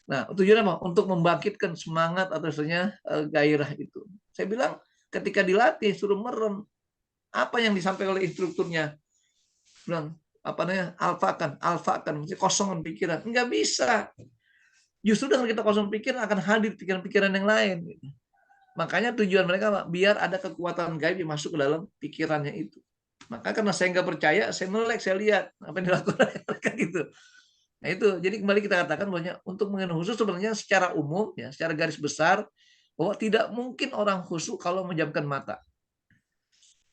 S2: Nah, tujuannya apa? Untuk membangkitkan semangat atau istilahnya gairah itu. Saya bilang ketika dilatih suruh merem, apa yang disampaikan oleh instrukturnya? Bilang alfakan, mesti kosongan pikiran. Enggak bisa. Justru dengan kita kosong pikiran akan hadir pikiran-pikiran yang lain. Makanya tujuan mereka Pak, biar ada kekuatan gaib yang masuk ke dalam pikirannya itu. Maka karena saya nggak percaya, saya melek, saya lihat apa yang dilakukan mereka gitu. Nah itu, jadi kembali kita katakan bahwa untuk mengenai khusyuk sebenarnya secara umum, ya, secara garis besar, bahwa tidak mungkin orang khusyuk kalau menjamkan mata.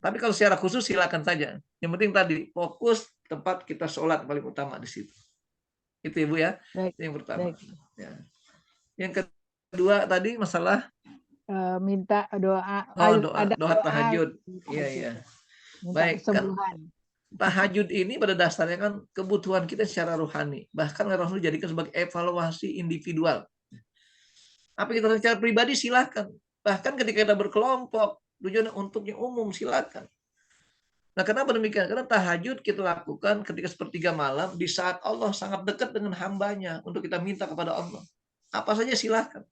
S2: Tapi kalau secara khusus silakan saja. Yang penting tadi fokus tempat kita sholat paling utama di situ. Itu Ibu ya.
S5: Baik,
S2: itu yang pertama.
S5: baik.
S2: Ya. Yang kedua tadi masalah
S5: Minta doa,
S2: doa tahajud. Iya. Baik,
S5: kesembuhan.
S2: Tahajud ini pada dasarnya kan kebutuhan kita secara rohani. Bahkan Rasul jadikan sebagai evaluasi individual. Apa kita secara pribadi silakan. Bahkan ketika kita berkelompok, tujuannya untuk yang umum silakan. Nah, kenapa demikian? Karena tahajud kita lakukan ketika sepertiga malam di saat Allah sangat dekat dengan hambanya untuk kita minta kepada Allah. Apa saja silakan.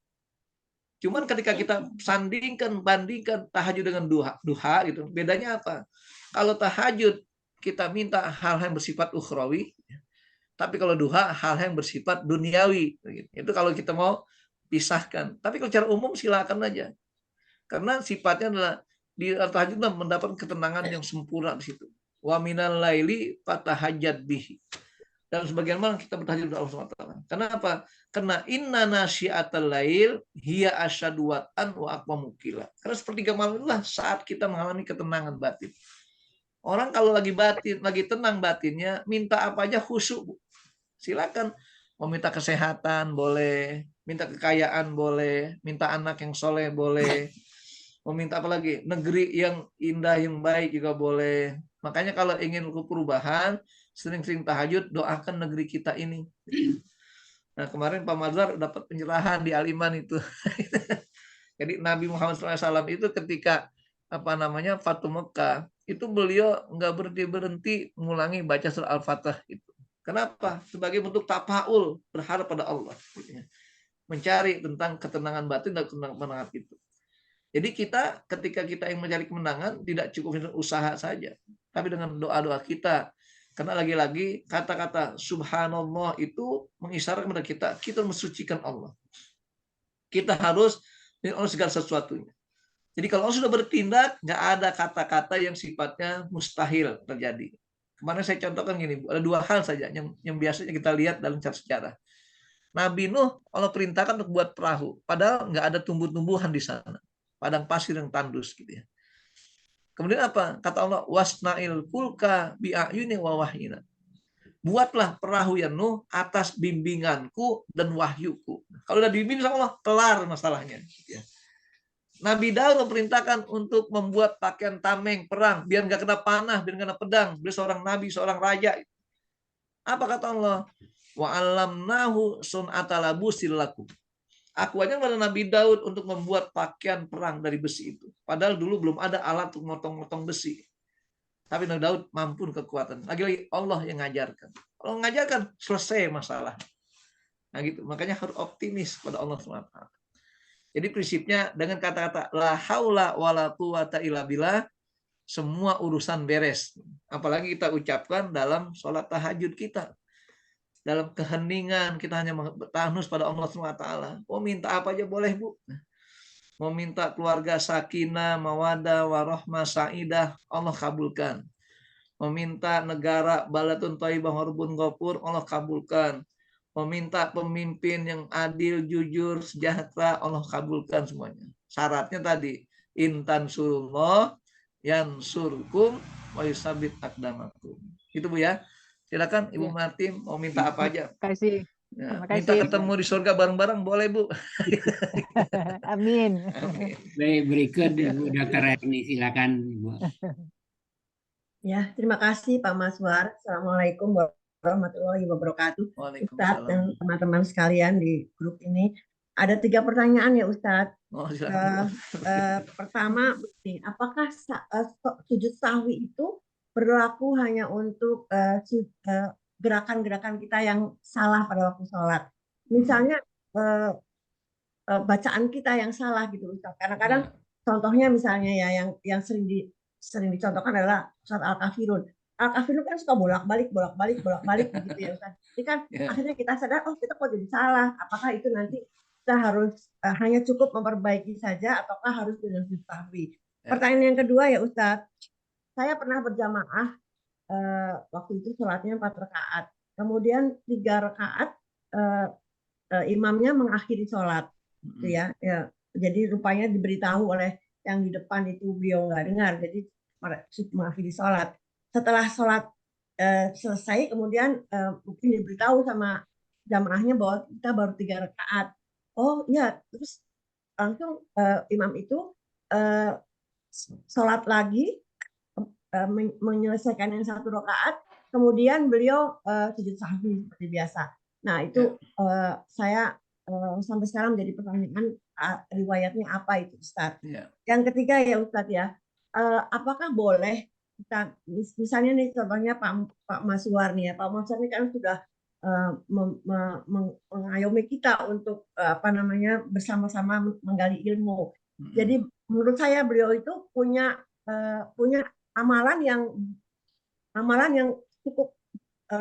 S2: Cuman ketika kita bandingkan tahajud dengan duha gitu, bedanya apa? Kalau tahajud kita minta hal yang bersifat ukhrawi, tapi kalau duha hal yang bersifat duniawi. Itu kalau kita mau pisahkan. Tapi kalau secara umum silakan aja. Karena sifatnya adalah di tahajud mendapat ketenangan yang sempurna di situ. Wa minal laili fatahajjad bihi. Dan sebagian malam kita bertahajud kepada Allah SWT. Kenapa? Karena inna nasyiatal lail hiya asyadu wat'an wa aqwamu qila. Karena sepertiga malam itulah saat kita mengalami ketenangan batin. Orang kalau lagi tenang batinnya, minta apa aja khusyuk. Silakan. Mau minta kesehatan boleh, minta kekayaan boleh, minta anak yang soleh boleh, mau minta apa lagi? Negeri yang indah, yang baik juga boleh. Makanya kalau ingin perubahan, sering-sering tahajud, doakan negeri kita ini. Nah, kemarin Pak Mazhar dapat penyerahan di Al-Iman itu. Jadi Nabi Muhammad SAW itu ketika Fatu Mekah, itu beliau nggak berhenti mengulangi baca surah Al-Fatah itu. Kenapa? Sebagai bentuk tafaul, berharap pada Allah. Mencari tentang ketenangan batin dan ketenangan itu. Jadi kita ketika kita ingin mencari kemenangan, tidak cukup dengan usaha saja. Tapi dengan doa-doa kita. Karena lagi-lagi kata-kata subhanallah itu mengisyaratkan kepada kita mensucikan Allah. Kita harus Allah segala sesuatunya. Jadi kalau Allah sudah bertindak, nggak ada kata-kata yang sifatnya mustahil terjadi. Kemarin saya contohkan gini, ada dua hal saja yang biasanya kita lihat dalam sejarah. Nabi Nuh Allah perintahkan untuk buat perahu, padahal nggak ada tumbuh-tumbuhan di sana, padang pasir yang tandus gitu ya. Kemudian apa? Kata Allah, wasna'il fulka bi'ayuni wa wahyina. Buatlah perahu ya Nuh atas bimbinganku dan wahyuku. Kalau udah dibimbing sama Allah, kelar masalahnya. Nabi Daud memerintahkan untuk membuat pakaian tameng perang, biar nggak kena panah, biar nggak kena pedang. Beliau seorang nabi, seorang raja. Apa kata Allah? Wa alamnahu sun'ata labusil lakum. Aku aja kepada Nabi Daud untuk membuat pakaian perang dari besi itu. Padahal dulu belum ada alat untuk motong-motong besi. Tapi Nabi Daud mampu kekuatan. Lagi-lagi Allah yang ngajarkan. Kalau ngajarkan, selesai masalah. Nah gitu. Makanya harus optimis pada Allah SWT. Jadi prinsipnya dengan kata-kata la haula wala quwata illa billah, semua urusan beres. Apalagi kita ucapkan dalam sholat tahajud kita. Dalam keheningan kita hanya bertahnus pada Allah SWT. Mau minta apa aja boleh Bu. Mau minta keluarga sakinah, mawadah, warahmah, sa'idah, Allah kabulkan. Mau minta negara baladun thayyibah warbun ghafur, Allah kabulkan. Mau minta pemimpin yang adil, jujur, sejahtera, Allah kabulkan semuanya. Syaratnya tadi, intan surullah yansurkum wa yusabbit aqdamakum. Itu Bu ya. Silakan Ibu
S5: Ya.
S2: Martin mau minta apa aja.
S5: Terima kasih.
S2: Ya,
S5: Terima
S2: minta
S5: kasih.
S2: ketemu di surga bareng-bareng boleh Bu.
S5: Amin.
S2: Amin.
S1: Baik, berikut Ibu Dr. Erni, silakan Ibu.
S6: Ya, terima kasih Pak Maswar. Assalamualaikum warahmatullahi wabarakatuh. Ustadz
S2: Waalaikumsalam.
S6: dan teman-teman sekalian di grup ini. Ada 3 pertanyaan ya Ustadz.
S2: Oh, silakan.
S6: Pertama, apakah sujud sahwi itu berlaku hanya untuk gerakan-gerakan kita yang salah pada waktu sholat? Misalnya bacaan kita yang salah gitu Ustadz. Kadang-kadang contohnya misalnya ya yang sering dicontohkan adalah surat Al-Kafirun. Al-Kafirun kan suka bolak-balik gitu ya Ustaz. Jadi kan akhirnya kita sadar, oh kita kok jadi salah. Apakah itu nanti kita harus hanya cukup memperbaiki saja ataukah harus dengan sujud sahwi? Pertanyaan yang kedua ya Ustaz. Saya pernah berjamaah waktu itu sholatnya 4 rakaat. Kemudian 3 rakaat imamnya mengakhiri sholat. Gitu ya. Jadi rupanya diberitahu oleh yang di depan itu beliau nggak dengar. Jadi mengakhiri sholat. Setelah sholat selesai, kemudian mungkin diberitahu sama jamaahnya bahwa kita baru 3 rakaat. Oh ya, terus langsung imam itu sholat lagi, menyelesaikan yang 1 rakaat, kemudian beliau sujud sahwi seperti biasa. Nah itu saya sampai sekarang jadi pertanyaan riwayatnya apa itu Ustadz. Yang ketiga ya Ustadz ya, apakah boleh kita misalnya nih contohnya Pak Maswar nih ya, Pak Maswar ini kan sudah mengayomi kita untuk bersama-sama menggali ilmu. Jadi menurut saya beliau itu punya amalan yang cukup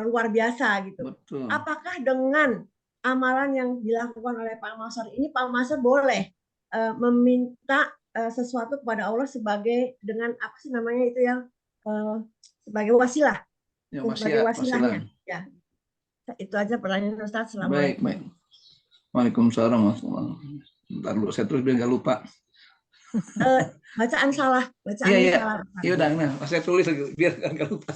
S6: luar biasa gitu. Betul. Apakah dengan amalan yang dilakukan oleh Pak Maswar ini, Pak Maswar boleh meminta sesuatu kepada Allah sebagai dengan apa sih namanya itu yang sebagai wasilah, ya, sebagai wasilahnya. Ya, itu aja pertanyaan Ustaz. Assalamualaikum.
S2: Baik. Waalaikumsalam warahmatullahi wabarakatuh. Bentar dulu, saya terus biar nggak lupa.
S6: Bacaan salah.
S2: Iya. Iya udah, saya tulis lagi biar nggak lupa.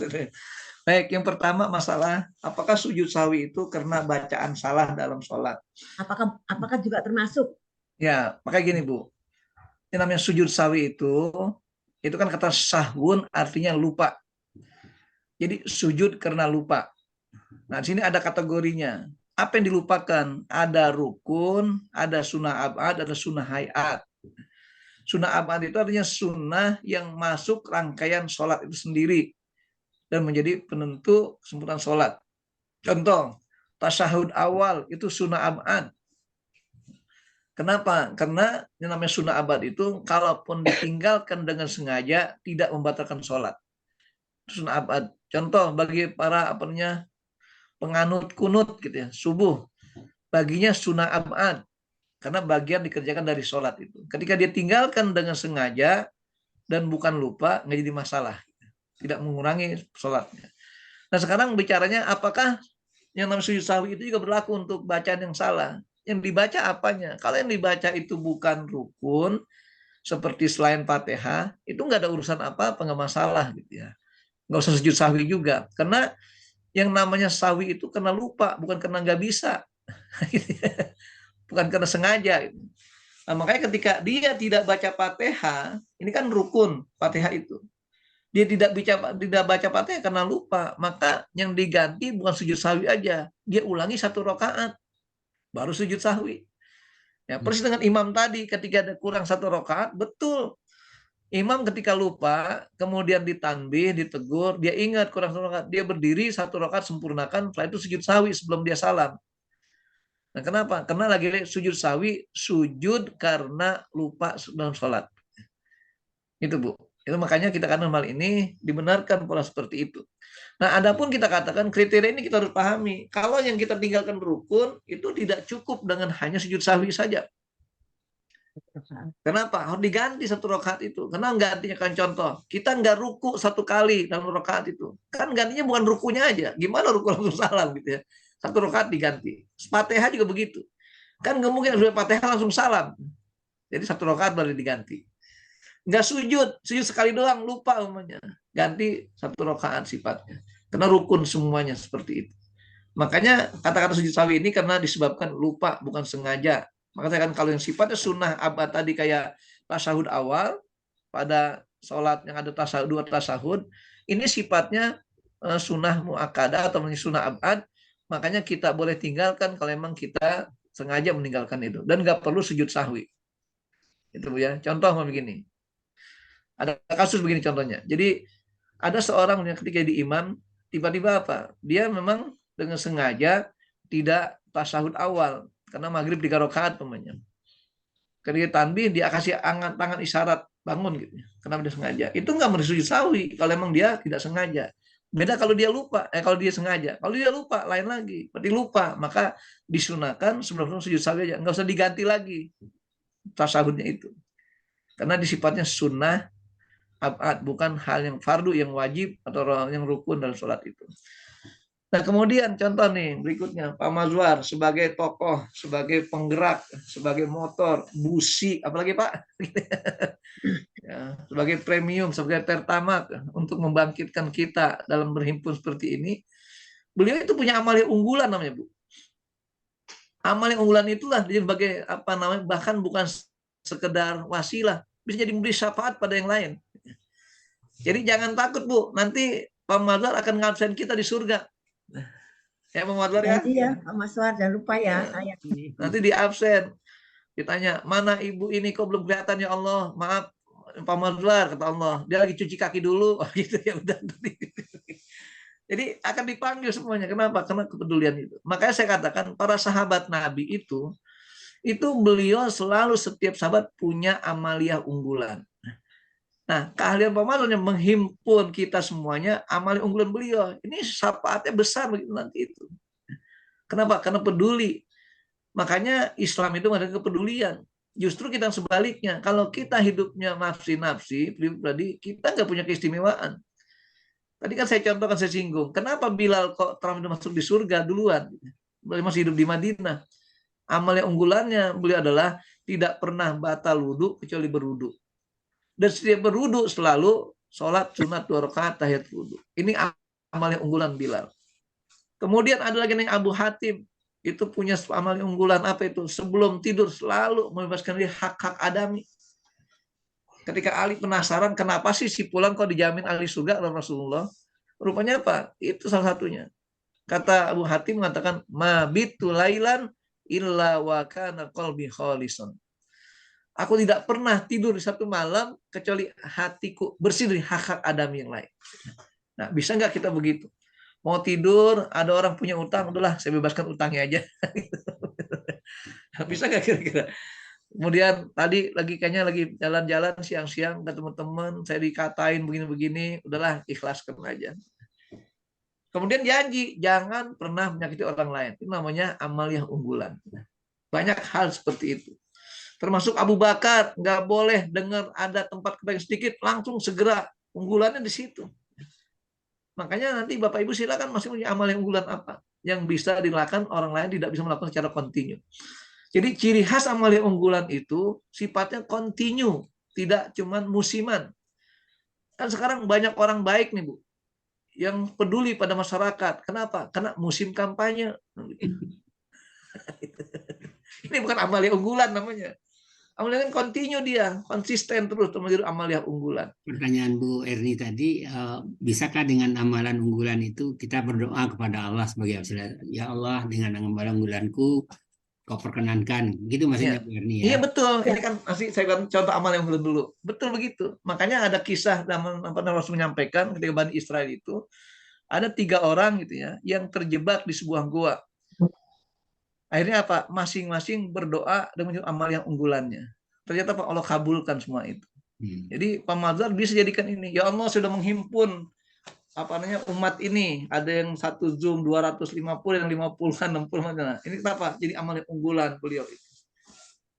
S2: Baik, yang pertama masalah apakah sujud sahwi itu karena bacaan salah dalam sholat?
S6: Apakah juga termasuk?
S2: Ya, makanya gini Bu. Yang namanya sujud sahwi itu kan kata sahwun artinya lupa. Jadi sujud karena lupa. Nah, di sini ada kategorinya. Apa yang dilupakan? Ada rukun, ada sunnah abad, ada sunnah hayat. Sunnah abad itu artinya sunnah yang masuk rangkaian sholat itu sendiri dan menjadi penentu kesempurnaan sholat. Contoh, tasyahud awal itu sunnah abad. Kenapa? Karena yang namanya sunnah abad itu kalaupun ditinggalkan dengan sengaja tidak membatalkan sholat. Itu sunnah abad. Contoh bagi para penganut kunut gitu ya, subuh. Baginya sunnah abad. Karena bagian dikerjakan dari sholat itu. Ketika dia tinggalkan dengan sengaja dan bukan lupa, nggak jadi masalah. Tidak mengurangi sholatnya. Nah sekarang bicaranya apakah yang namanya sujud sahwi itu juga berlaku untuk bacaan yang salah? Yang dibaca apanya? Kalau yang dibaca itu bukan rukun, seperti selain Fatihah, itu nggak ada urusan apa-apa, nggak masalah gitu ya. Nggak usah sujud sahwi juga. Karena yang namanya sahwi itu karena lupa, bukan karena nggak bisa. Bukan karena sengaja. Nah, makanya ketika dia tidak baca Fatihah, ini kan rukun Fatihah itu. Dia tidak baca Fatihah karena lupa, maka yang diganti bukan sujud sahwi aja, dia ulangi 1 rakaat. Baru sujud sahwi. Ya, persis dengan imam tadi ketika ada kurang 1 rakaat, betul. Imam ketika lupa, kemudian ditanbih, ditegur, dia ingat kurang 1 rakaat, dia berdiri 1 rakaat sempurnakan, setelah itu sujud sahwi sebelum dia salam. Nah, kenapa? Karena lagi sujud sahwi, sujud karena lupa dalam sholat. Itu Bu. Itu makanya kita katakan hal ini dibenarkan pola seperti itu. Nah, adapun kita katakan kriteria ini kita harus pahami. Kalau yang kita tinggalkan rukun itu tidak cukup dengan hanya sujud sahwi saja. Kenapa? Harus diganti 1 rakaat itu. Karena gantinya kan contoh, kita nggak ruku 1 kali dalam rakaat itu. Kan gantinya bukan rukunya aja. Gimana ruku langsung salam gitu ya. 1 rakaat diganti. Fatihah juga begitu. Kan nggak mungkin sudah Fatihah langsung salam. Jadi 1 rakaat baru diganti. Nggak sujud sekali doang, lupa umpamanya. Ganti 1 rakaat sifatnya. Karena rukun semuanya seperti itu. Makanya kata-kata sujud sahwi ini karena disebabkan lupa, bukan sengaja. Makanya kan kalau yang sifatnya sunnah abad tadi kayak tasyahud awal, pada sholat yang ada tasyahud, 2 tasyahud, ini sifatnya sunnah muakkadah atau sunnah abad, makanya kita boleh tinggalkan kalau memang kita sengaja meninggalkan itu. Dan nggak perlu sujud sahwi. Itu ya, contoh begini. Ada kasus begini contohnya. Jadi ada seorang yang ketika di imam, tiba-tiba apa? Dia memang dengan sengaja tidak tasyahud awal karena maghrib 3 rakaat pemanya. Ketika tanbih dia kasih tangan isyarat bangun gitu. Kenapa dia sengaja? Itu nggak sujud sahwi kalau memang dia tidak sengaja. Beda kalau dia lupa, kalau dia sengaja. Kalau dia lupa lain lagi. Berarti lupa, maka disunahkan sebelum sujud sahwi aja, nggak usah diganti lagi tasyahudnya itu. Karena disifatnya sunnah abad, bukan hal yang fardu, yang wajib atau yang rukun dalam sholat itu. Nah kemudian contoh nih berikutnya, Pak Mazwar sebagai tokoh, sebagai penggerak, sebagai motor, busi, apalagi Pak, ya, sebagai premium, sebagai pertamax untuk membangkitkan kita dalam berhimpun seperti ini, beliau itu punya amal yang unggulan namanya Bu. Amal yang unggulan itulah dia sebagai apa namanya, bahkan bukan sekedar wasilah, bisa jadi memberi syafaat pada yang lain. Jadi jangan takut Bu, nanti Pak Mazwar akan ngabsen kita di surga. Ya Pak Mazwar ya.
S6: Jadi ya Pak Mazwar jangan lupa ya saya.
S2: Nanti di absen, ditanya mana ibu ini kok belum kelihatan ya Allah, maaf Pak Mazwar kata Allah, dia lagi cuci kaki dulu, gitu ya udah. Jadi akan dipanggil semuanya. Kenapa? Karena kepedulian itu. Makanya saya katakan para sahabat Nabi itu beliau selalu setiap sahabat punya amaliyah unggulan. Nah, keahlian Pak Mazwar yang menghimpun kita semuanya, amaliyah unggulan beliau. Ini syafaatnya besar begitu nanti itu. Kenapa? Karena peduli. Makanya Islam itu ada kepedulian. Justru kita sebaliknya. Kalau kita hidupnya nafsi-nafsi, pribadi, kita nggak punya keistimewaan. Tadi kan saya contohkan, saya singgung. Kenapa Bilal kok terakhir masuk di surga duluan? Beliau masih hidup di Madinah. Amal yang unggulannya beliau adalah tidak pernah batal wudhu kecuali berwudhu. Dan setiap berwudhu selalu sholat sunat 2 rakaat tahiyat wudhu. Ini amal yang unggulan Bilal. Kemudian ada lagi yang Abu Hatim. Itu punya amal yang unggulan apa itu? Sebelum tidur selalu membebaskan diri hak-hak adami. Ketika Ali penasaran kenapa sih si Fulan kok dijamin ahli surga oleh Rasulullah? Rupanya apa? Itu salah satunya. Kata Abu Hatim mengatakan, ma bitu lailan illa wa kana qalbi khalisan. Aku tidak pernah tidur di satu malam kecuali hatiku bersih dari hak-hak adami yang lain. Nah, bisa nggak kita begitu? Mau tidur, ada orang punya utang, udahlah saya bebaskan utangnya aja. Bisa nggak kira-kira? Kemudian tadi kayaknya lagi jalan-jalan siang-siang ke teman-teman, saya dikatain begini-begini, udahlah ikhlaskan aja. Kemudian janji, jangan pernah menyakiti orang lain. Itu namanya amaliyah unggulan. Banyak hal seperti itu. Termasuk Abu Bakar, nggak boleh dengar ada tempat kebaikan sedikit, langsung segera, unggulannya di situ. Makanya nanti Bapak Ibu silakan masih punya amal yang unggulan apa yang bisa dilakukan orang lain tidak bisa melakukan secara kontinu. Jadi ciri khas amal yang unggulan itu sifatnya kontinu, tidak cuma musiman. Kan sekarang banyak orang baik nih Bu, yang peduli pada masyarakat. Kenapa? Karena musim kampanye. Ini bukan amal yang unggulan namanya. Amalnya kan kontinu dia, konsisten terus menjadi amalia unggulan.
S1: Pertanyaan Bu Erni tadi, bisakah dengan amalan unggulan itu kita berdoa kepada Allah sebagai ya Allah dengan amalan unggulanku kau perkenankan, gitu maksudnya Bu Erni ya?
S2: Iya betul, ini kan masih saya contoh amal yang unggulan dulu, betul begitu. Makanya ada kisah dalam apa Rasul menyampaikan ketika Bani Israel itu ada 3 orang gitu ya yang terjebak di sebuah gua. Akhirnya apa? Masing-masing berdoa dengan amal yang unggulannya. Ternyata Pak Allah kabulkan semua itu. Jadi Pak Mazhar bisa jadikan ini. Ya Allah sudah menghimpun umat ini. Ada yang satu Zoom 250, yang 50-an, 60-an. Ini apa? Jadi amal yang unggulan beliau itu.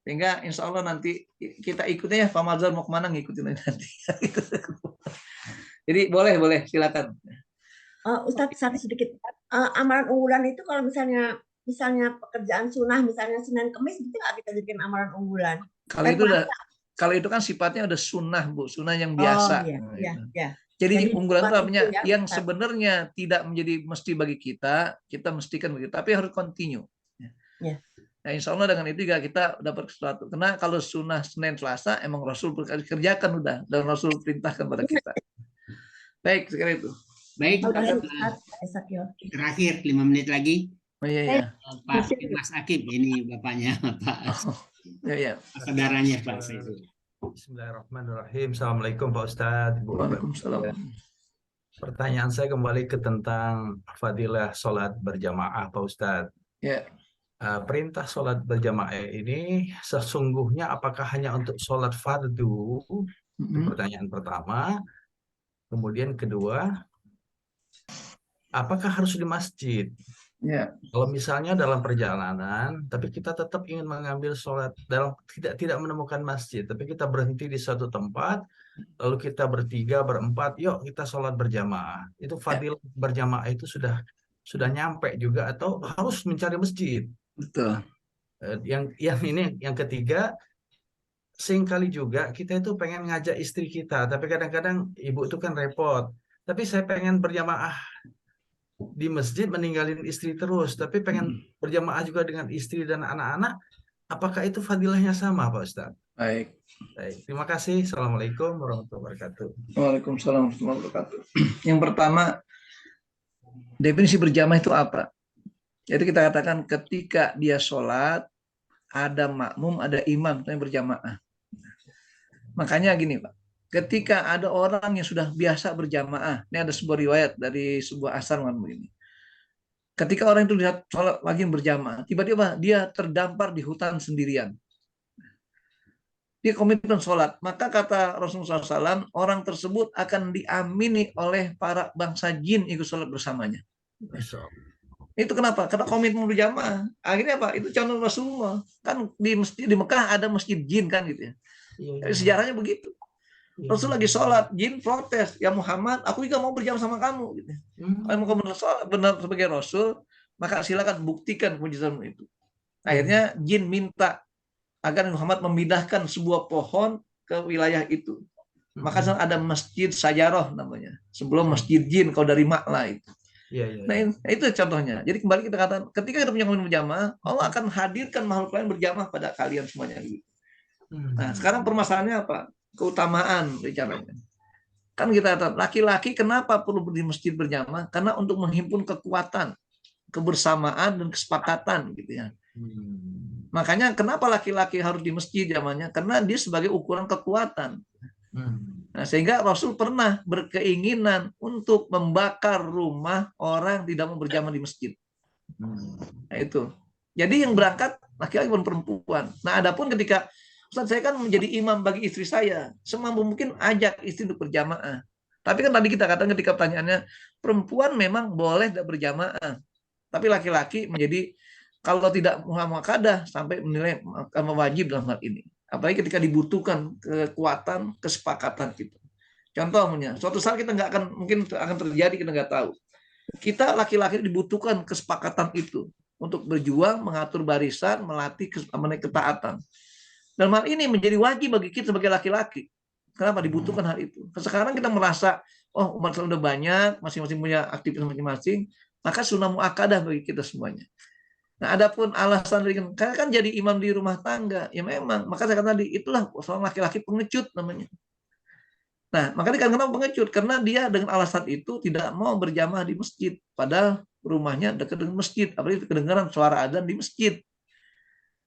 S2: Sehingga insya Allah nanti kita ikutnya ya. Pak Mazhar mau kemana ngikutin nanti. Jadi boleh silakan.
S6: Ustadz satu sedikit. Amalan unggulan itu kalau misalnya pekerjaan sunnah, misalnya Senin Kemis, itu nggak kita jadikan amalan unggulan.
S2: Kalau itu kan sifatnya udah sunnah, Bu, sunnah yang
S6: Oh
S2: biasa.
S6: iya,
S2: Nah,
S6: iya,
S2: itu.
S6: iya.
S2: Jadi
S6: Jadi
S2: unggulan itu
S6: buat
S2: artinya
S6: itu ya,
S2: yang
S6: Ustaz.
S2: sebenarnya tidak menjadi mesti bagi kita mestikan begitu, tapi harus continue.
S6: Ya.
S2: Nah, insya Allah dengan itu juga kita dapat sesuatu. Karena kalau sunnah Senin Selasa emang Rasul kerjakan udah, dan Rasul perintahkan pada kita. Baik, sekali itu.
S1: Baik, terakhir 5 menit lagi.
S2: Oh iya ya.
S1: Pak Mas Akib, ini bapaknya Pak.
S2: Ya ya.
S1: Saudaranya Pak Saiful.
S7: Bismillahirrahmanirrahim. Assalamualaikum Pak Ustadz.
S2: Waalaikumsalam.
S7: Pertanyaan saya kembali ke tentang fadilah sholat berjamaah Pak Ustadz.
S2: Ya.
S7: Perintah sholat berjamaah ini sesungguhnya apakah hanya untuk sholat fardu? Itu pertanyaan pertama. Kemudian kedua, apakah harus di masjid?
S2: Ya.
S7: Kalau misalnya dalam perjalanan, tapi kita tetap ingin mengambil sholat dalam tidak menemukan masjid, tapi kita berhenti di suatu tempat, lalu kita bertiga, berempat, yuk kita sholat berjamaah. Itu fadilah berjamaah itu sudah nyampe juga atau harus mencari masjid?
S2: Betul.
S7: Yang ketiga, seringkali juga kita itu pengen ngajak istri kita, tapi kadang-kadang ibu itu kan repot. Tapi saya pengen berjamaah di masjid, meninggalin istri terus, tapi pengen berjamaah juga dengan istri dan anak-anak. Apakah itu fadilahnya sama, Pak Ustadz?
S2: Baik.
S7: Terima kasih. Assalamualaikum warahmatullahi wabarakatuh.
S2: Waalaikumsalam warahmatullahi wabarakatuh. Yang pertama, definisi berjamaah itu apa? Jadi kita katakan ketika dia sholat, ada makmum, ada imam yang berjamaah. Makanya gini Pak, ketika ada orang yang sudah biasa berjamaah, ini ada sebuah riwayat dari sebuah asar begini. Ketika orang itu lihat sholat lagi berjamaah, tiba-tiba dia terdampar di hutan sendirian. Dia komitmen sholat, maka kata Rasulullah SAW, orang tersebut akan diamini oleh para bangsa jin ikut sholat bersamanya. Itu kenapa? Karena komitmen berjamaah. Akhirnya apa? Itu contoh Rasulullah. Kan di Mekah ada masjid jin kan gitu ya. Sejarahnya begitu. Rasul lagi sholat, jin protes, ya Muhammad, aku juga mau berjamaah sama kamu. Gitu. Kalau kamu benar sebagai Rasul, maka silakan buktikan mujizatmu itu. Akhirnya jin minta agar Muhammad memindahkan sebuah pohon ke wilayah itu. Maka ada masjid Sajaroh namanya. Sebelum masjid jin, kalau dari Makla itu. Nah itu contohnya. Jadi kembali kita katakan, ketika kita punya komitmen berjamaah, Allah akan hadirkan makhluk lain berjamaah pada kalian semuanya. Nah sekarang permasalahannya apa? Keutamaan bicaranya. Kan kita katakan, laki-laki kenapa perlu di masjid berjamaah? Karena untuk menghimpun kekuatan, kebersamaan dan kesepakatan gitu ya. Makanya kenapa laki-laki harus di masjid zamannya? Karena dia sebagai ukuran kekuatan. Nah, sehingga Rasul pernah berkeinginan untuk membakar rumah orang yang tidak mau berjamaah di masjid. Nah, itu. Jadi yang berangkat laki-laki dan perempuan. Nah, adapun ketika Ustaz saya kan menjadi imam bagi istri saya, semampu mungkin ajak istri untuk berjamaah. Tapi kan tadi kita katakan ketika pertanyaannya, perempuan memang boleh tidak berjamaah. Tapi laki-laki menjadi kalau tidak muhakadah sampai menilai wajib dalam hal ini. Apalagi ketika dibutuhkan kekuatan, kesepakatan itu. Contohnya, suatu saat kita nggak akan mungkin akan terjadi, kita nggak tahu. Kita laki-laki dibutuhkan kesepakatan itu untuk berjuang, mengatur barisan, melatih ketaatan. Dalam hal ini menjadi wajib bagi kita sebagai laki-laki. Kenapa dibutuhkan hal itu? Sekarang kita merasa, oh umat Islam udah banyak, masing-masing punya aktivitas masing-masing, maka sunnah muakkadah bagi kita semuanya. Nah, adapun alasan karena kan jadi imam di rumah tangga, ya memang. Maka saya katakan tadi, itulah seorang laki-laki pengecut namanya. Nah, makanya kenapa pengecut? Karena dia dengan alasan itu tidak mau berjamaah di masjid, padahal rumahnya dekat dengan masjid, apalagi kedengaran suara adzan di masjid.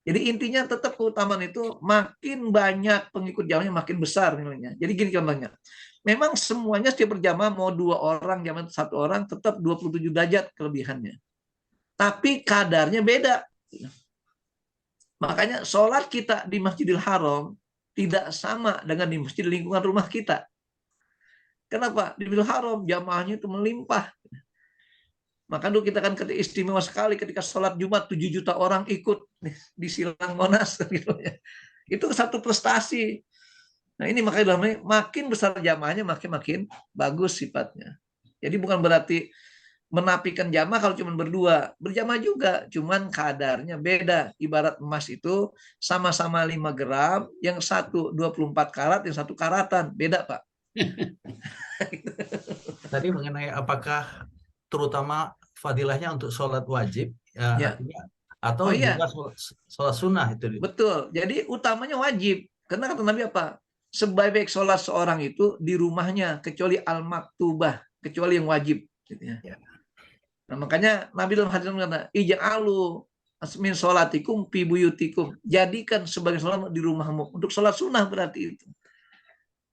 S2: Jadi intinya tetap keutamaan itu makin banyak pengikut jamaahnya makin besar nilainya. Jadi gini contohnya, memang semuanya setiap berjamaah mau 2 orang, jamaah 1 orang tetap 27 derajat kelebihannya. Tapi kadarnya beda. Makanya sholat kita di Masjidil Haram tidak sama dengan di masjid lingkungan rumah kita. Kenapa? Di Masjidil Haram jamaahnya itu melimpah. Maka dulu kita kan istimewa sekali ketika sholat Jumat 7 juta orang ikut di Silang Monas. Gitu ya. Itu satu prestasi. Nah ini makanya makin besar jamaahnya makin bagus sifatnya. Jadi bukan berarti menafikan jamaah kalau cuma berdua. Berjamaah juga, cuman kadarnya beda. Ibarat emas itu sama-sama 5 gram, yang satu 24 karat, yang satu karatan. Beda, Pak.
S7: Tadi mengenai apakah terutama fadilahnya untuk sholat wajib, artinya, atau juga sholat sunnah itu.
S2: Betul. Jadi utamanya wajib. Karena kata Nabi apa? Sebaik-baik sholat seorang itu di rumahnya, kecuali al-maktubah, kecuali yang wajib. Gitu ya. Nah, makanya Nabi dalam hadis mengatakan, ij'alu min sholatikum fi buyutikum. Jadikan sebagai sholat di rumahmu. Untuk sholat sunnah berarti itu.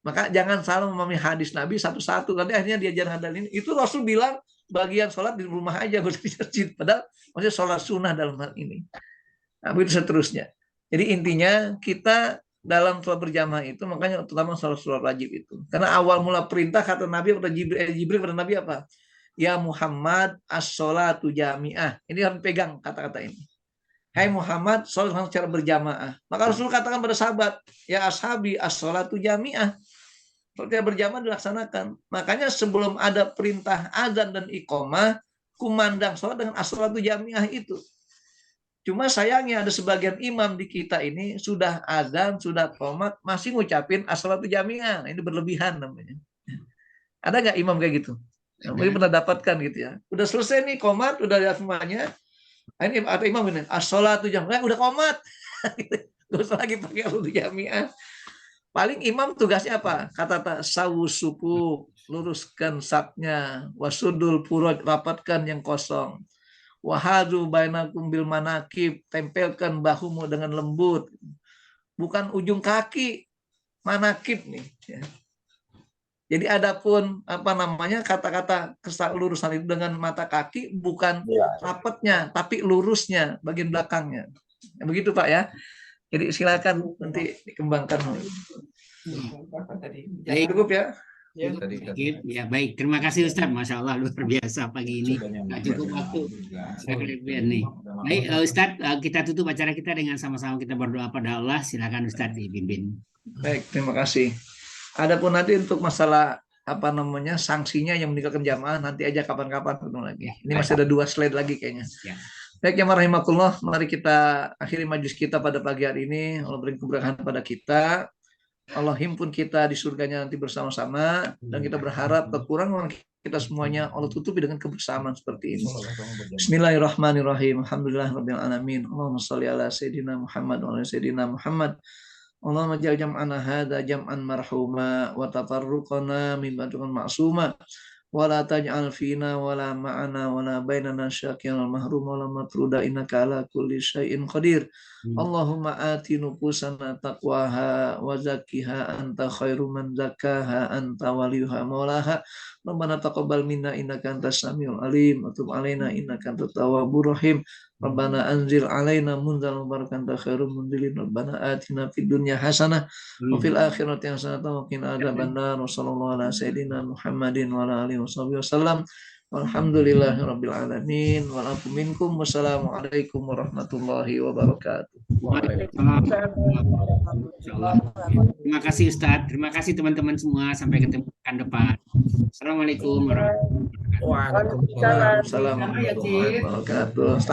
S2: Maka jangan salah memahami hadis Nabi satu-satu. Nanti akhirnya diajaran hadis ini. Itu Rasul bilang bagian sholat di rumah aja, di masjid. Padahal maksudnya sholat sunnah dalam hal ini. Nah, begitu seterusnya. Jadi intinya kita dalam sholat berjamaah itu, makanya terutama sholat wajib itu. Karena awal mula perintah kata Nabi pada Jibril pada Nabi apa? Ya Muhammad as-sholatu jami'ah. Ini harus pegang kata-kata ini. Hai Muhammad, sholat secara berjamaah. Maka Rasul katakan pada sahabat, ya ashabi as-sholatu jami'ah. Sholat berjamaah dilaksanakan. Makanya sebelum ada perintah azan dan iqamah, kumandang sholat dengan as-sholatu jami'ah itu. Cuma sayangnya ada sebagian imam di kita ini sudah azan, sudah qomat, masih ngucapin as-sholatu jami'ah. Ini berlebihan namanya. Ada nggak imam kayak gitu? Mungkin pernah dapatkan gitu ya. Udah selesai nih qomat, udah lihat semuanya. Ini ada imam ini, as-sholatu jami'ah, udah qomat. Gak usah lagi pakai as-sholatu jami'ah. Paling imam tugasnya apa? Kata sawu suku, luruskan sapnya, wasudul puroj, rapatkan yang kosong. Wahadu bainakum bil manakib, tempelkan bahumu dengan lembut. Bukan ujung kaki, manakib nih. Ya. Jadi adapun apa namanya kata-kata lurusan itu dengan mata kaki bukan rapatnya, tapi lurusnya bagian belakangnya. Ya, begitu Pak ya. Jadi silakan nanti dikembangkan.
S1: Baik.
S2: Cukup ya.
S1: Ya baik, terima kasih Ustaz. Masya Allah luar biasa pagi ini. Nggak cukup waktu. Nih. Baik Ustaz, kita tutup acara kita dengan sama-sama kita berdoa pada Allah. Silakan Ustaz dipimpin.
S2: Baik, terima kasih. Adapun nanti untuk masalah apa namanya sanksinya yang meninggalkan jamaah nanti aja kapan-kapan ketemu lagi. Ini masih ada 2 slide lagi kayaknya. Ya. Baik ya rahimakumullah, mari kita akhiri majelis kita pada pagi hari ini. Allah beri keberkahan pada kita. Allah himpun kita di surganya nanti bersama-sama dan kita berharap kekurangan kita semuanya Allah tutupi dengan kebersamaan seperti ini. Bismillahirrahmanirrahim. Alhamdulillahirabbil alamin. Allahumma shalli ala sayidina Muhammad wa ala sayidina Muhammad. Allahumma ja'al jam'ana hadza jam'an marhuma wa tafarruqana min ba'dun ma'suma wa la taj'al fina wa la ma'ana wa la bainana syaqiyan mahrum wa la matruda innaka ala kulli syai'in qadir. Allahumma ati nufusana taqwaha wa zakkiha anta khairu man zakkaha anta waliyuha maulaha. Rabbana taqabbal minna innaka antas samiul alim wa tub alaina innaka antat tawwabur rahim. Rabbana anzil alaina munzalan mubarakan khairul munzilin. Rabbana atina fid dunya hasanah wa fil akhirati hasanah wa qina adzabannar. Wa sallallahu ala sayidina Muhammadin wa ala alihi wasallam. Walhamdulillahirabbil alamin. Wa lakum minkum. Wassalamualaikum warahmatullahi wabarakatuh.
S1: Terima kasih Ustaz. Terima kasih teman-teman semua. Sampai ketemu pekan depan. Assalamualaikum warahmatullahi wabarakatuh.
S2: Waalaikumsalam warahmatullahi wabarakatuh.